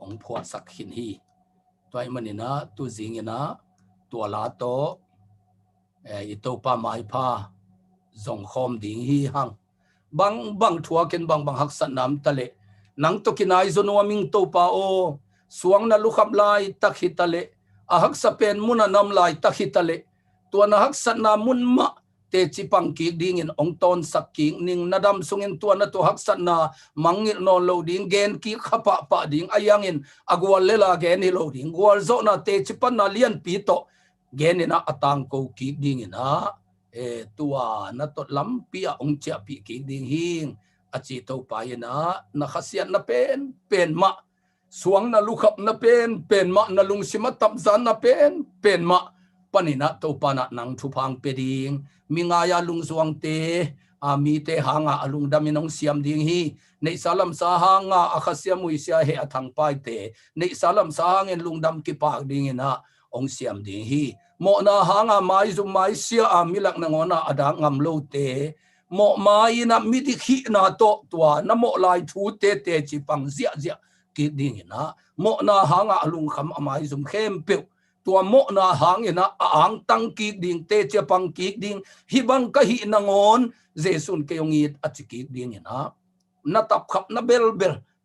ong phua sakhin hi toy manina tu zingina tuala to ito pa mai pha zong khom ding hi hang bang thua ken bang hak san nam tale nang to kinai zo no ming to pa o suang na lukham lai takhitale a hak sa pen muna nam lai takhitale to na hak san na mun ma te chipang ki ding in ong ton sak ki ning nadam sungin to na to hak san na mangil no lo ding gen ki khapa pa ding ayang in agwal lela gen hi lo ding gwal zo na te chipan na lian pi to gen ina atang ko ki ding ina tua na tot lam pia ong Cialpi ki ding hing achi to pa ina na khasian na pen ma suang na lukhap na pen ma na lungsima tapzan na pen ma panina to pana nang thupang peding mingaya lungzuangte ami te hanga alung daminong siam ding hi nei salam sa hanga akhasia muisia he athang pai te nei salam sa hangin lungdam ki pak ding ina ong siam ding hi mo na hanga mai zum mai sia amilak na ngona ada ngam lo te mo mai na midikhi na to tua na mo lai thu te chi pang zia ki ding ina mo na hanga alung kham amai zum khem pe tua mo na hangina ang tang ki ding te che pang ki ding hibang ka hi na ngon jesun ke yong it achiki ding ina na tap khap na bel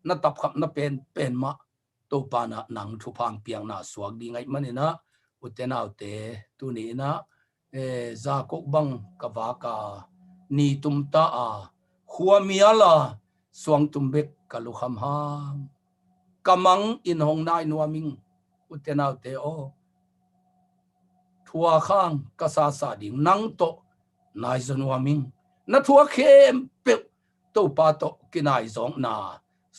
na tap khap na pen ma to pa na nang thu phang piang na suak ding ai manina utenau te tu ni na za kok bang kawaka ni tum ta a khuamiala suang tumbek kalukham ham kamang in hong nai nuaming utenau te o thua khang kasa sa ding nang to nai zanuaming na thua khem pe to pa to kinai zong na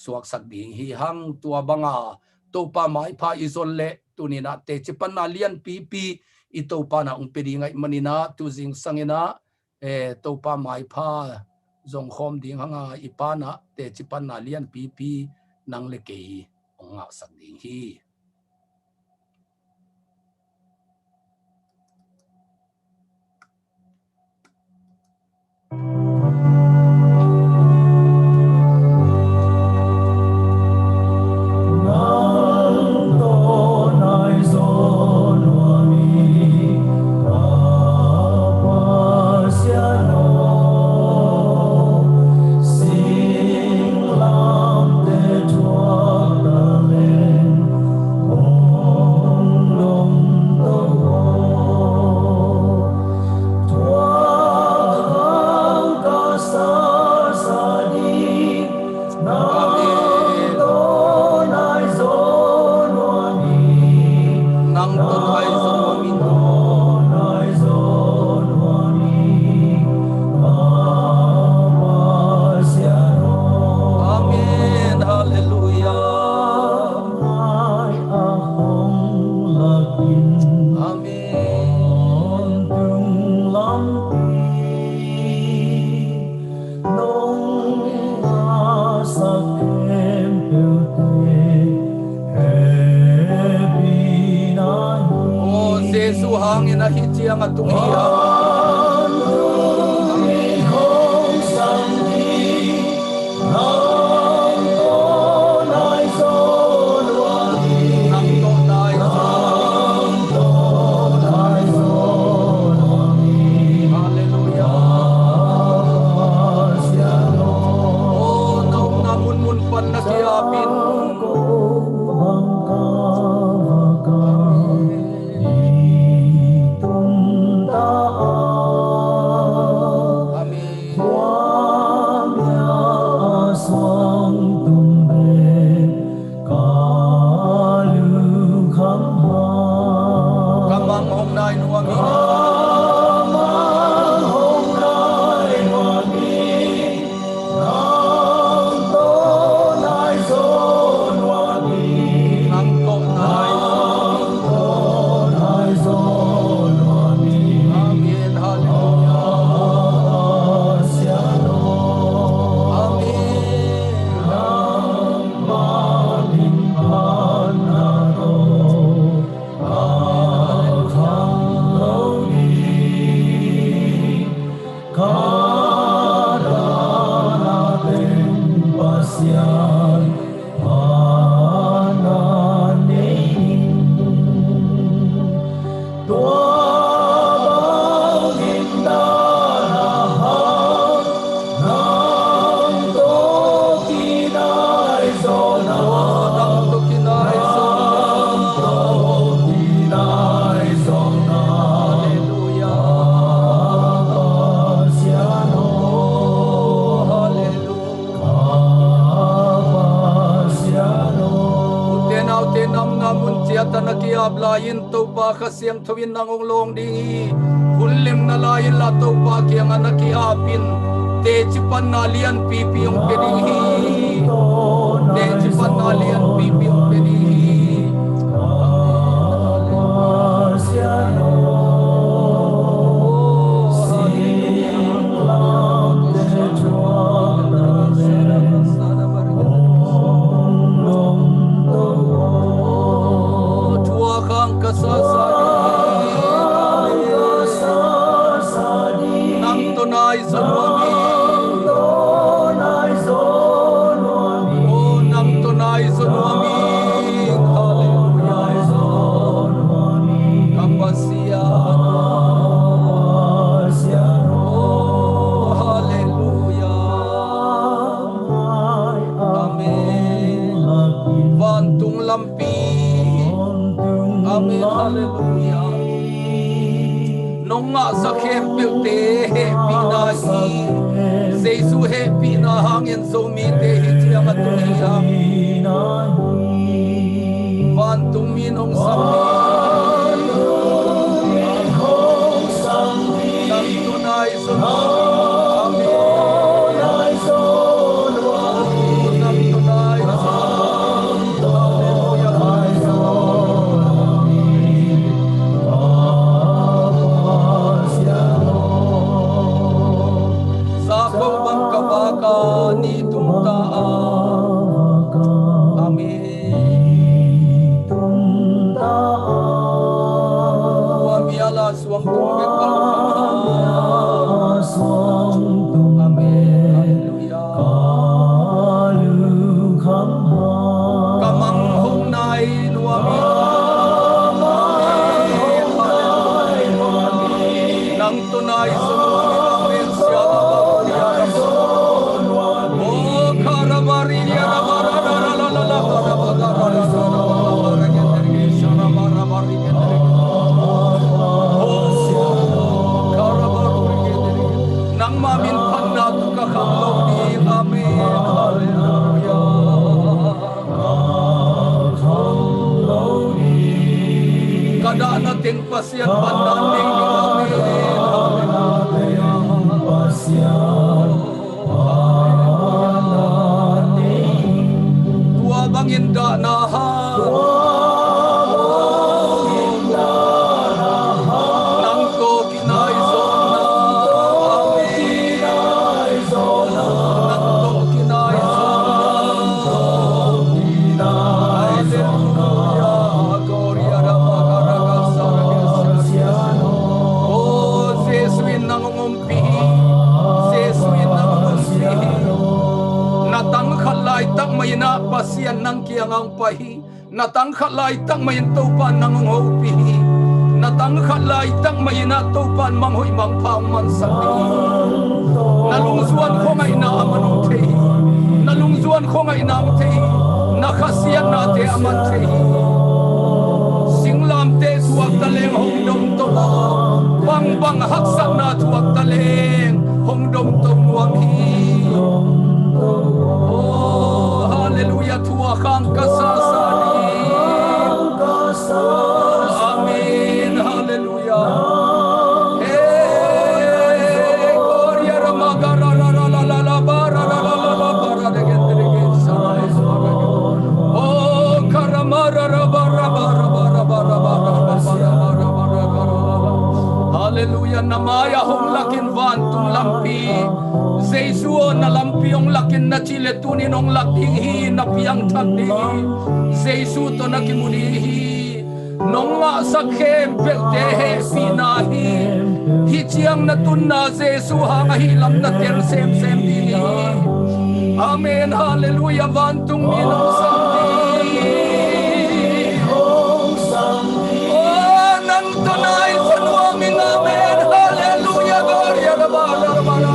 suak sak ding hi hang tua banga to pa mai pha izol le tunina te chipan na lian pi i to pa na ung pedi ngai manina tu jing sangena to pa mai pha zong khom ding hanga ipana te chipan na lian pi nang le ke ong sak ding hi hangin na hitiang atung hiya Tanaki ablayin to pa kasiang tuwin nang long dingi Hulim na layan lato pagi ang anak iapin. Tejipan nalian pipi yung penihi. Tejipan nalian pipi yung penihi. Tua kang kasasadi. Nang tunay sa luami. Oh, nang tunay sa luami. Kapasian. Oh, hallelujah. Amen. Bantung lampi. Amen. Hallelujah. Nung nga sa kempil te pinahi. Jesu he pinahangin sumite hitiang atuniang. Bantung minong sambi. Nang tunay sa amin. Nang tunay sa sa bang kabaka ni tumtaan. Amin. Wami alas wang tumbek kalukang. Amen. Hallelujah. Kamang hong nai nuami. Amen. Hallelujah. Nang tunay sa nuami. Amen. Oh, karabariya nang maminpan na ito kakanglaw ni Amen. Hallelujah. Kada nating pasyan pananing ni Amen. Tua bangin da naha. Nang ko kinay zona. Mayna pasian nang kiangang pahi natang khalai tang mayin topan nang ngopi natang khalai tang mayna topan manghoy mang pang man sabi nalungzuan ko ngay na amanong te nalungzuan ko ngay na te nakasian na te aman te singlam te suwag taleng hongdom to bang bang haksak na tuwag taleng hongdom to muanghi. Oh, hallelujah, tua kang kasasadi. Amen, hallelujah. Hey, gloria ramagara la la la la la bara la la la la bara de gendrige sana. Oh, karamara bara bara bara bara bara bara bara. Hallelujah, namaya hong lakin vantung lampi. Jesuo na lampiong lakin na chiletunin ong lakihi na piyang tagdi. Jesu to na kimunihi. Nong nga sa kempel tehe pinahi. Hitiang na tunna Jesu hangahilam na ter sem dini. Amen, hallelujah, bantung minong samdi. Oh, nang tunay sa nuaming amen, hallelujah, gloria na bara bara bara.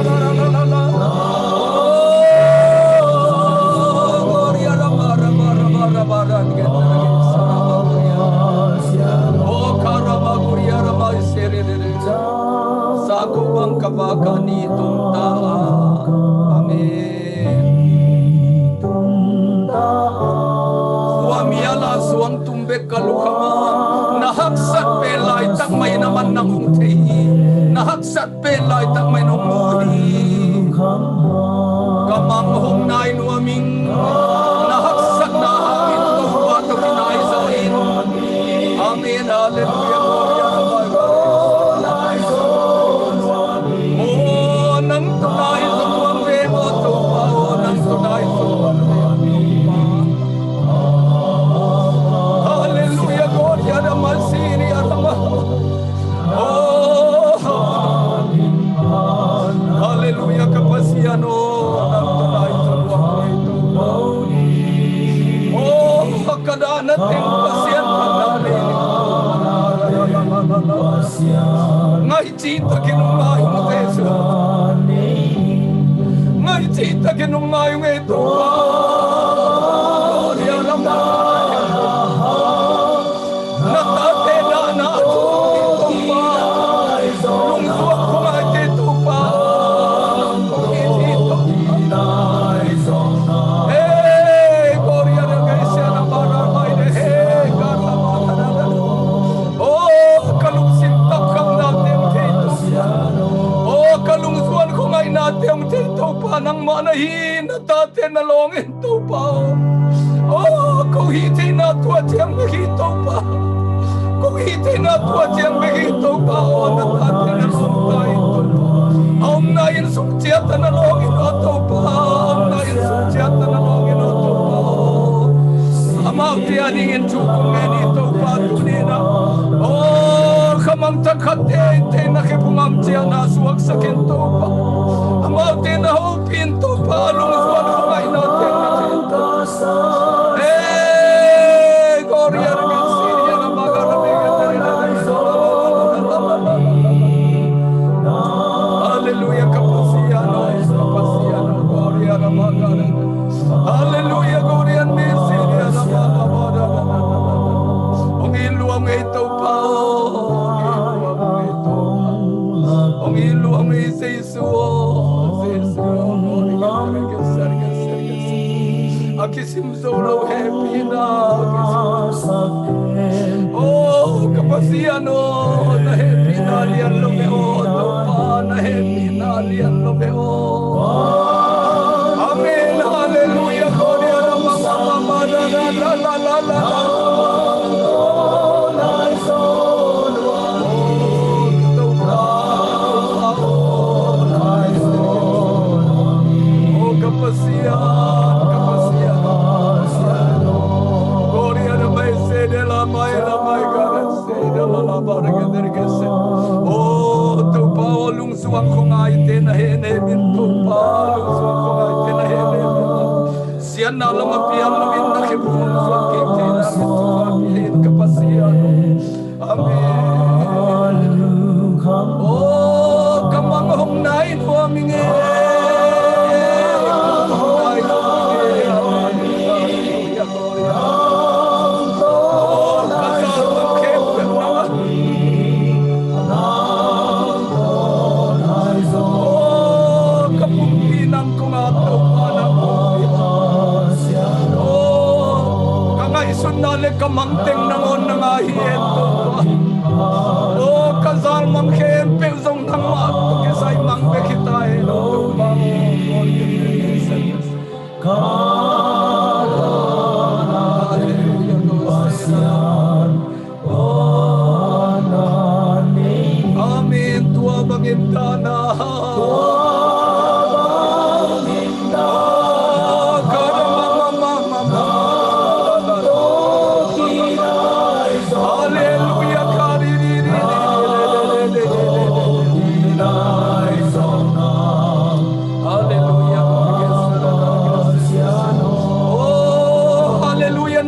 Sakubang kabaka ni tumta. Amen. Wamiala suang tumbek kalukama nahaksat pelay tak may naman ng hungtay. sat pe lai tak mai nong hi kamang hong nai nuaming na hak sat na hangin to pa to kinai zo in amen hallelujah gloria oh nang tunai zo nuam ve mo to pa oh nang tunai zo hallelujah gloria da masini arama oh hallelujah kapasian oh nang tunai zo nuam ito oh kadana ting pasien panali ngai cita kinungai mo teso ngai cita kinungai mo ito gloria naman natate na nato ito pa lungzuang ko nga ito pa hey gloria na guys yan ang maramay na hey karamatan oh kalungsintak kang natin dito oh kalungzuan ko nga'y natin dito pa nang manahin na tate na longin to pa oh kung hindi na tuwa siyang magito pa kung hindi na tuwa siyang magito pa oh na tate na longin to ang nayin sumtiyata na longin to pa ang nayin sumtiyata na longin to pa amaw tiyaningin chukong ganito pa tunina oh kamang takate te nakipungam siya nasuwag sa kinto pa amaw tinahupin to pa lungzuan ko nga'y natin na kinto hey gloria na gansiya na magarabigan hallelujah kapasian gloria na magarabigan hallelujah gloria na gansiya na magarabigan ang iluwang ito pa ang iluwang ito Akisim solo happy na oh kapasian oh na happy na lian lomeo pa na happy na lian lomeo amen hallelujah gloria na mama la la la la la oh kapasian oh tu pa lungzuang ko nga ite na henemin tu pa lungzuang ko nga ite na henemin siya na lang mapiang lumin na kibungzuang kite na ito mapihin kapasiyan amen oh kamang hong nain po aming sunale kamangteng nangon nangahiyen to oh kazal mangkhen pezong nangmat to kesay mangbe kitay no amin tua bangintana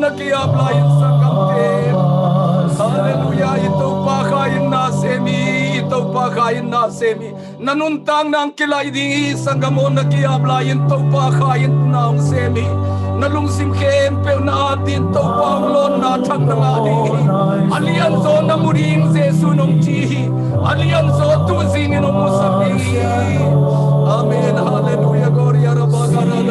nakiablayin sa kamtin hallelujah ito pa kain na semi nanuntang ng kilay di isang gamon nakiablayin to pa kain na ang semi nalungsim kempe na atin to pa ang lon na tang na ngadi alianzo na muring sesu nung chihi alianzo tuzingin ng musabi amen hallelujah gloria rabagara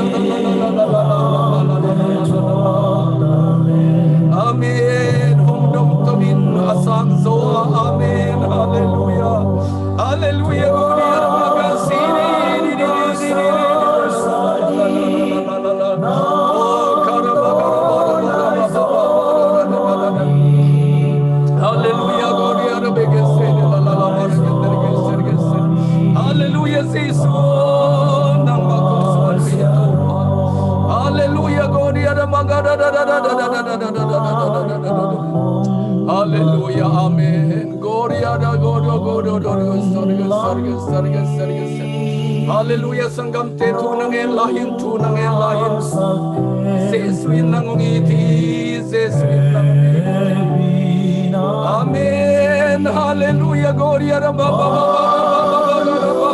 amen hong dom tomin asang zoa amen hallelujah hallelujah Hallelujah, sanggam te tu nang en lahin tu nang en lahin. Jesuin nang iti, Jesuin nang iti. Amen. Hallelujah, gloria ra ba ba ba ba ba ba ba.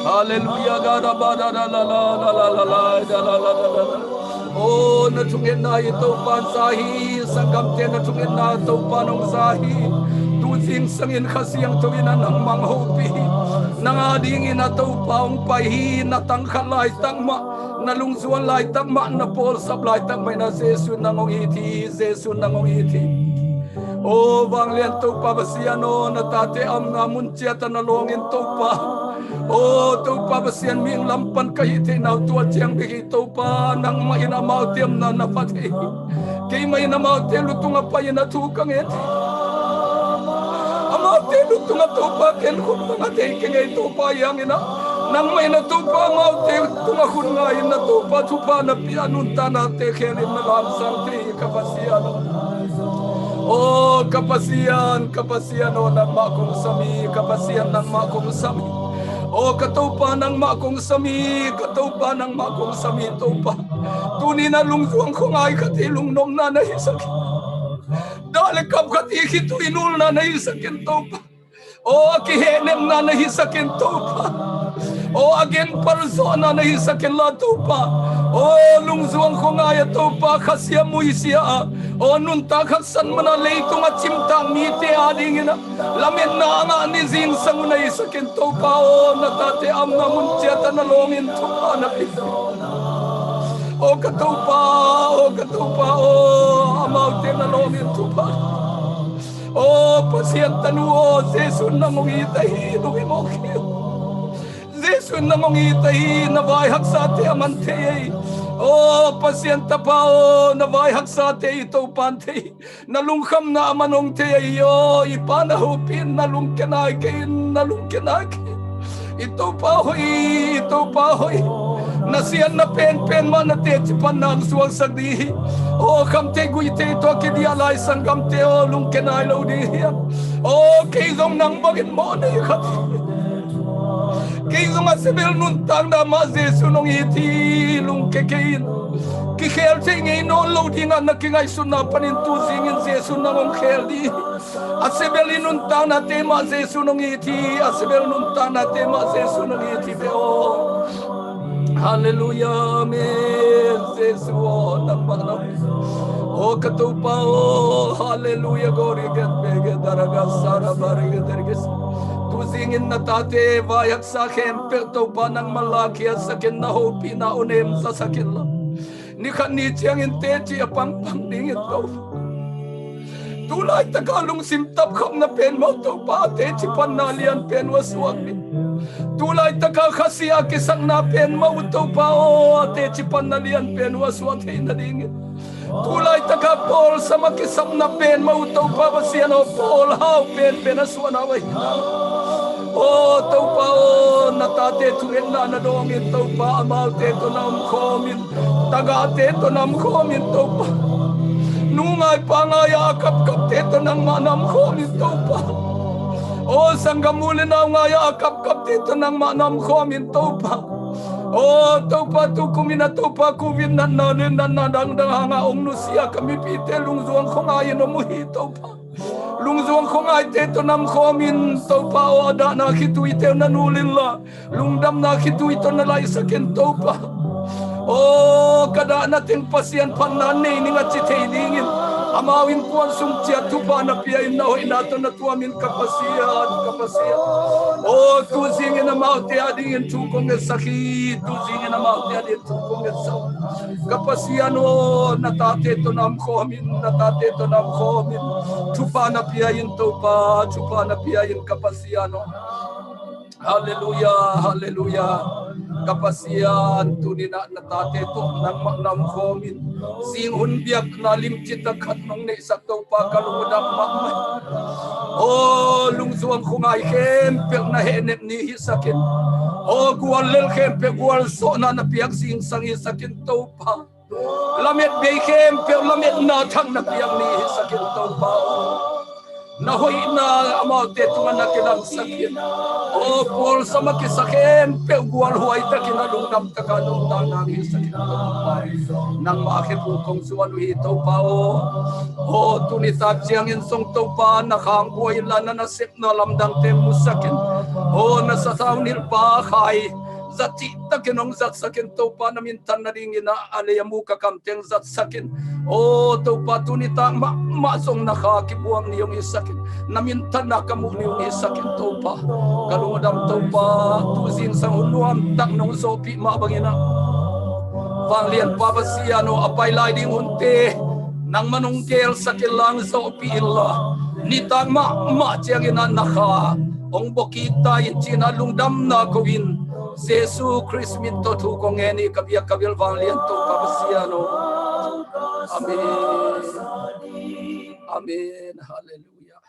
Hallelujah, gara ba da la la la la la la la la la. Oh, natungin na ito pansahi, sanggam te natungin na ito panong sahi. Tusing sangin kasiyang tuwinan ng manghopi. Nangadingin na ito paong pahi, natangkalay tangma, nalungzuan lay tangma, napol sablay tangmay na Jesu nangong iti, Jesu nangong iti. Oh, bang lian to pa basiano natate am nga muntiata na longin to pa. Oh, to pa basian ming lampan kahite na tuwa tiyang bigito pa nang mainamaw tiyam na napati. Kay mainamaw tiyang lutong apay na tukang iti. Amaw tiyang lutong atopa ken kun mga teke ngay tupa yang ina. Nang may natupa amaw tiyang tungakun ngayon natupa tupa na pianunta na teke rin na lamsang tiyo kapasiano. Oh, kapasian, kapasian o ng makong sami, kapasian ng makong sami. Oh, katupa ng makong sami, katupa ng makong sami, tupa. Tuni na lungzuang kong ay katilong nom na nahisakin. Dali kap katiki tuinul na nahisakin, tupa. Oh, kihenem na nahisakin, tupa. Oh, again persona na hisakin la tupa. Oh, lungzuang ko nga ya tupa kasya mo isya. Oh, nunta kaksan manalay itong at simtang miti ading ina. Lamin na nga ni zing sang na hisakin tupa. Oh, natate am na muntiata na longin tupa na piti. Oh, katupa, oh, katupa, oh, amaute na longin tupa. Oh, pasyenta nuo, Jesu na mong itahi, lumimokyo. Jesu na mong itahi, nabayhag sa ate amante. Oh, pasyenta pa, oh, nabayhag sa ate ito pante. Nalungkam na amanong te, oh, ipanahupin, nalungkanay kayo, nalungkanay kayo. Ito pa, hoy. Nasiyan na pen man na te, tipan na ang suwang sagdihi. Oh, kamte guite ito, kidialay sang kamte, oh, lungkanay laudihiyan. Oh, kaizong nang bagin mo na ikati. Kaysa nga sabil nuntang na ma Jesu nung iti lung kekein. Kikel tingin no loading nga nakingay sunapan into singin Jesu nung keldi. At sabil nuntang na tema Jesu nung iti. At sabil nuntang na tema Jesu nung iti. Hallelujah, amen. Jesu o napanaw. O katupa o hallelujah glory God bege daraga sara barige derges. Tusingin na tate, bayak sa akin, perto pa ng malaki at sakin na hopi na unem sa sakin lang. Ni kanitsiyang inteti apang pangdingit ko. Tulay tagalong simtap kam na pen mo to pa, teti panalian pen waswag ni. Tulay takakasiya kisang na pen mo to pa, o teti panalian pen waswag na dingit. Tulay taga Paul sa makisam na pen mautaw pa ba siya no Paul how pen aswa na way na oh taw pa oh natate tungin na dongin taw pa amaw teto nam komin taga teto nam komin taw pa nungay pangaya kap teto nang manam komin taw pa oh sanggamuli na ngaya kap teto nang manam komin taw pa. Oh, taupa tu kumina taupa kuvin na dang hanga nusia kami pite lungzuang ko nga yun umuhi taupa. Lungzuang ko nga ito nam komin taupa o ada na Khitui ito nanulin la. Lungdam na Khitui ito nalay sa kin taupa. Oh, kada nating pasyan pananay ni nga chitay dingin. Amawin ko ang sumtiya tupa na piyain na hoy nato na tuwamin kapasiyan. Oh, tusingin na mauti adingin tukong ng sakit. Tusingin na mauti adingin tukong ng sakit. Kapasiyan o natate ito nam komin. Tupa na piyain tupa. Tupa na piyain kapasiyan o. Hallelujah. Kapasiyan tunina natate to nang komin sing unbiak nalim citakat mang ne sakto pa kalungudam mamay oh lungzuang kungay kempel na henet ni hisakin oh guwalel kempel guwal so na napiak sing sangi sakin to pa lamet be kempel lamet natang napiak ni hisakin to pa na hoi na amau te tunga na kinang sakin o pol sama ki saken pe gual huai ta kina lungdam ta ka nong ta na ki sakin nang ma khe pu kong suan wi to pa o tuni ta chiang in song to pa na khang boi la na sep na lamdang te musakin o na sa taw nil pa khai zati takinong zat sakin to pa namin tan na ring ina alayamu ka kamteng zat sakin o to pa tuni ta ma song na kha ki buang niyong isakin namin tan na kamu niyong isakin to pa kalungadam to pa tu zin sang unuam tak nong so pi ma bangina wang lian pa pasiano apai lai ding unte nang manung kel sakilang so pi illa ni tang ma chiang ina nakha ong boki ta in china lungdam na kowin Jesu Christ min to thu ko ngeni kabia kabil wang lian to pa pasiano amen amen hallelujah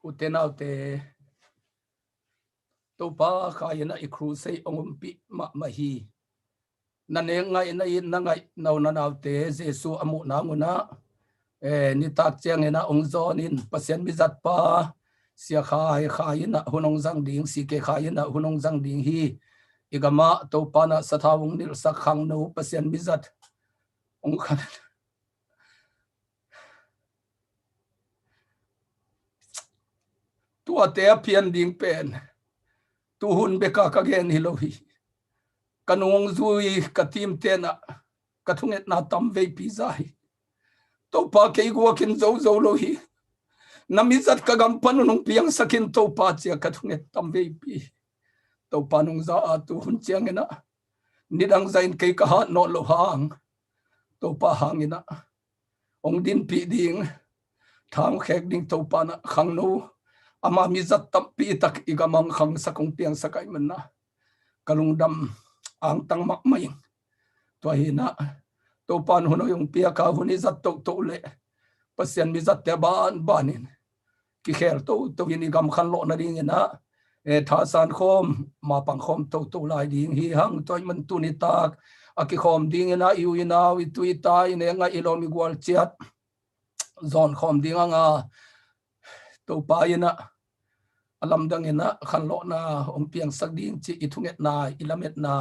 utenaute to pa khayana ikru sei ongum pi ma hi nane ngai na ngai nau na naute Jesu amu na nguna ni tak chiang ena ong zon in pasien mi zat pa sia khai na hunong jang ding si ke khai na hunong jang ding hi igama to pa na sathawung nil sakhang no pasien mi zat ong khan tua te pian ding pen tu hun beka ka gen hi lo hi kanung zui katim te na kathunget na tam ve pi zai to pa ke go kin zo lo hi namizat kagam panunong piang sakin to pa chia kathunget tam ve pi to panung za tu hun chiang ena nidang zain ke ka ha no lo hang to pa hangina ong din pi ding thang khek ding to pa na khang no ama mi zat tam pi tak igamang khang sakong piang sakai man na kalungdam ang tang mak mai to hina to pan huno yung pia ka huni zat to le pasien mi zat te banin ki kher to ini gam khan lo na ding ina tha san khom ma pang khom to lai ding hi hang toy man tu ni tak aki khom ding ina yu ina wi tu ta ine nga ilomi gwal chiat zon khom ding anga to pa ina alam dang ina khan lo na om piang sak ding chi ithunget na ilamet na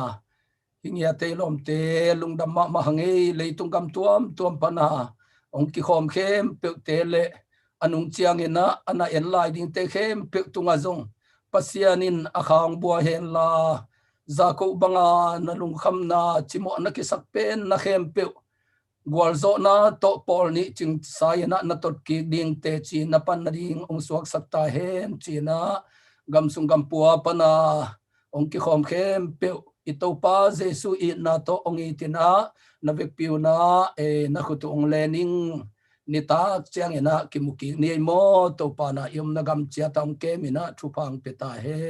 hingia te lom te lungdam ma hange leitung kam tuam pana ong ki khom khem pe te le anung chiang ina ana en lai ding te khem pe tunga zong pasianin akhang bua hen la zako banga na lung kham na chimo na ki sak pen na khem pe gwal zo na to pol ni ching sai na tot ki ding te chi na pan na ding ong suak sak ta hen chi na gam sung gam pua pana ong ki khom khem pe ito pa Jesu i na to ong itina na vek piu na na khutu ong lening ni ta chiang ina kimuki ni mo to pa na yum na gam chia tam ke mina thupang pe ta he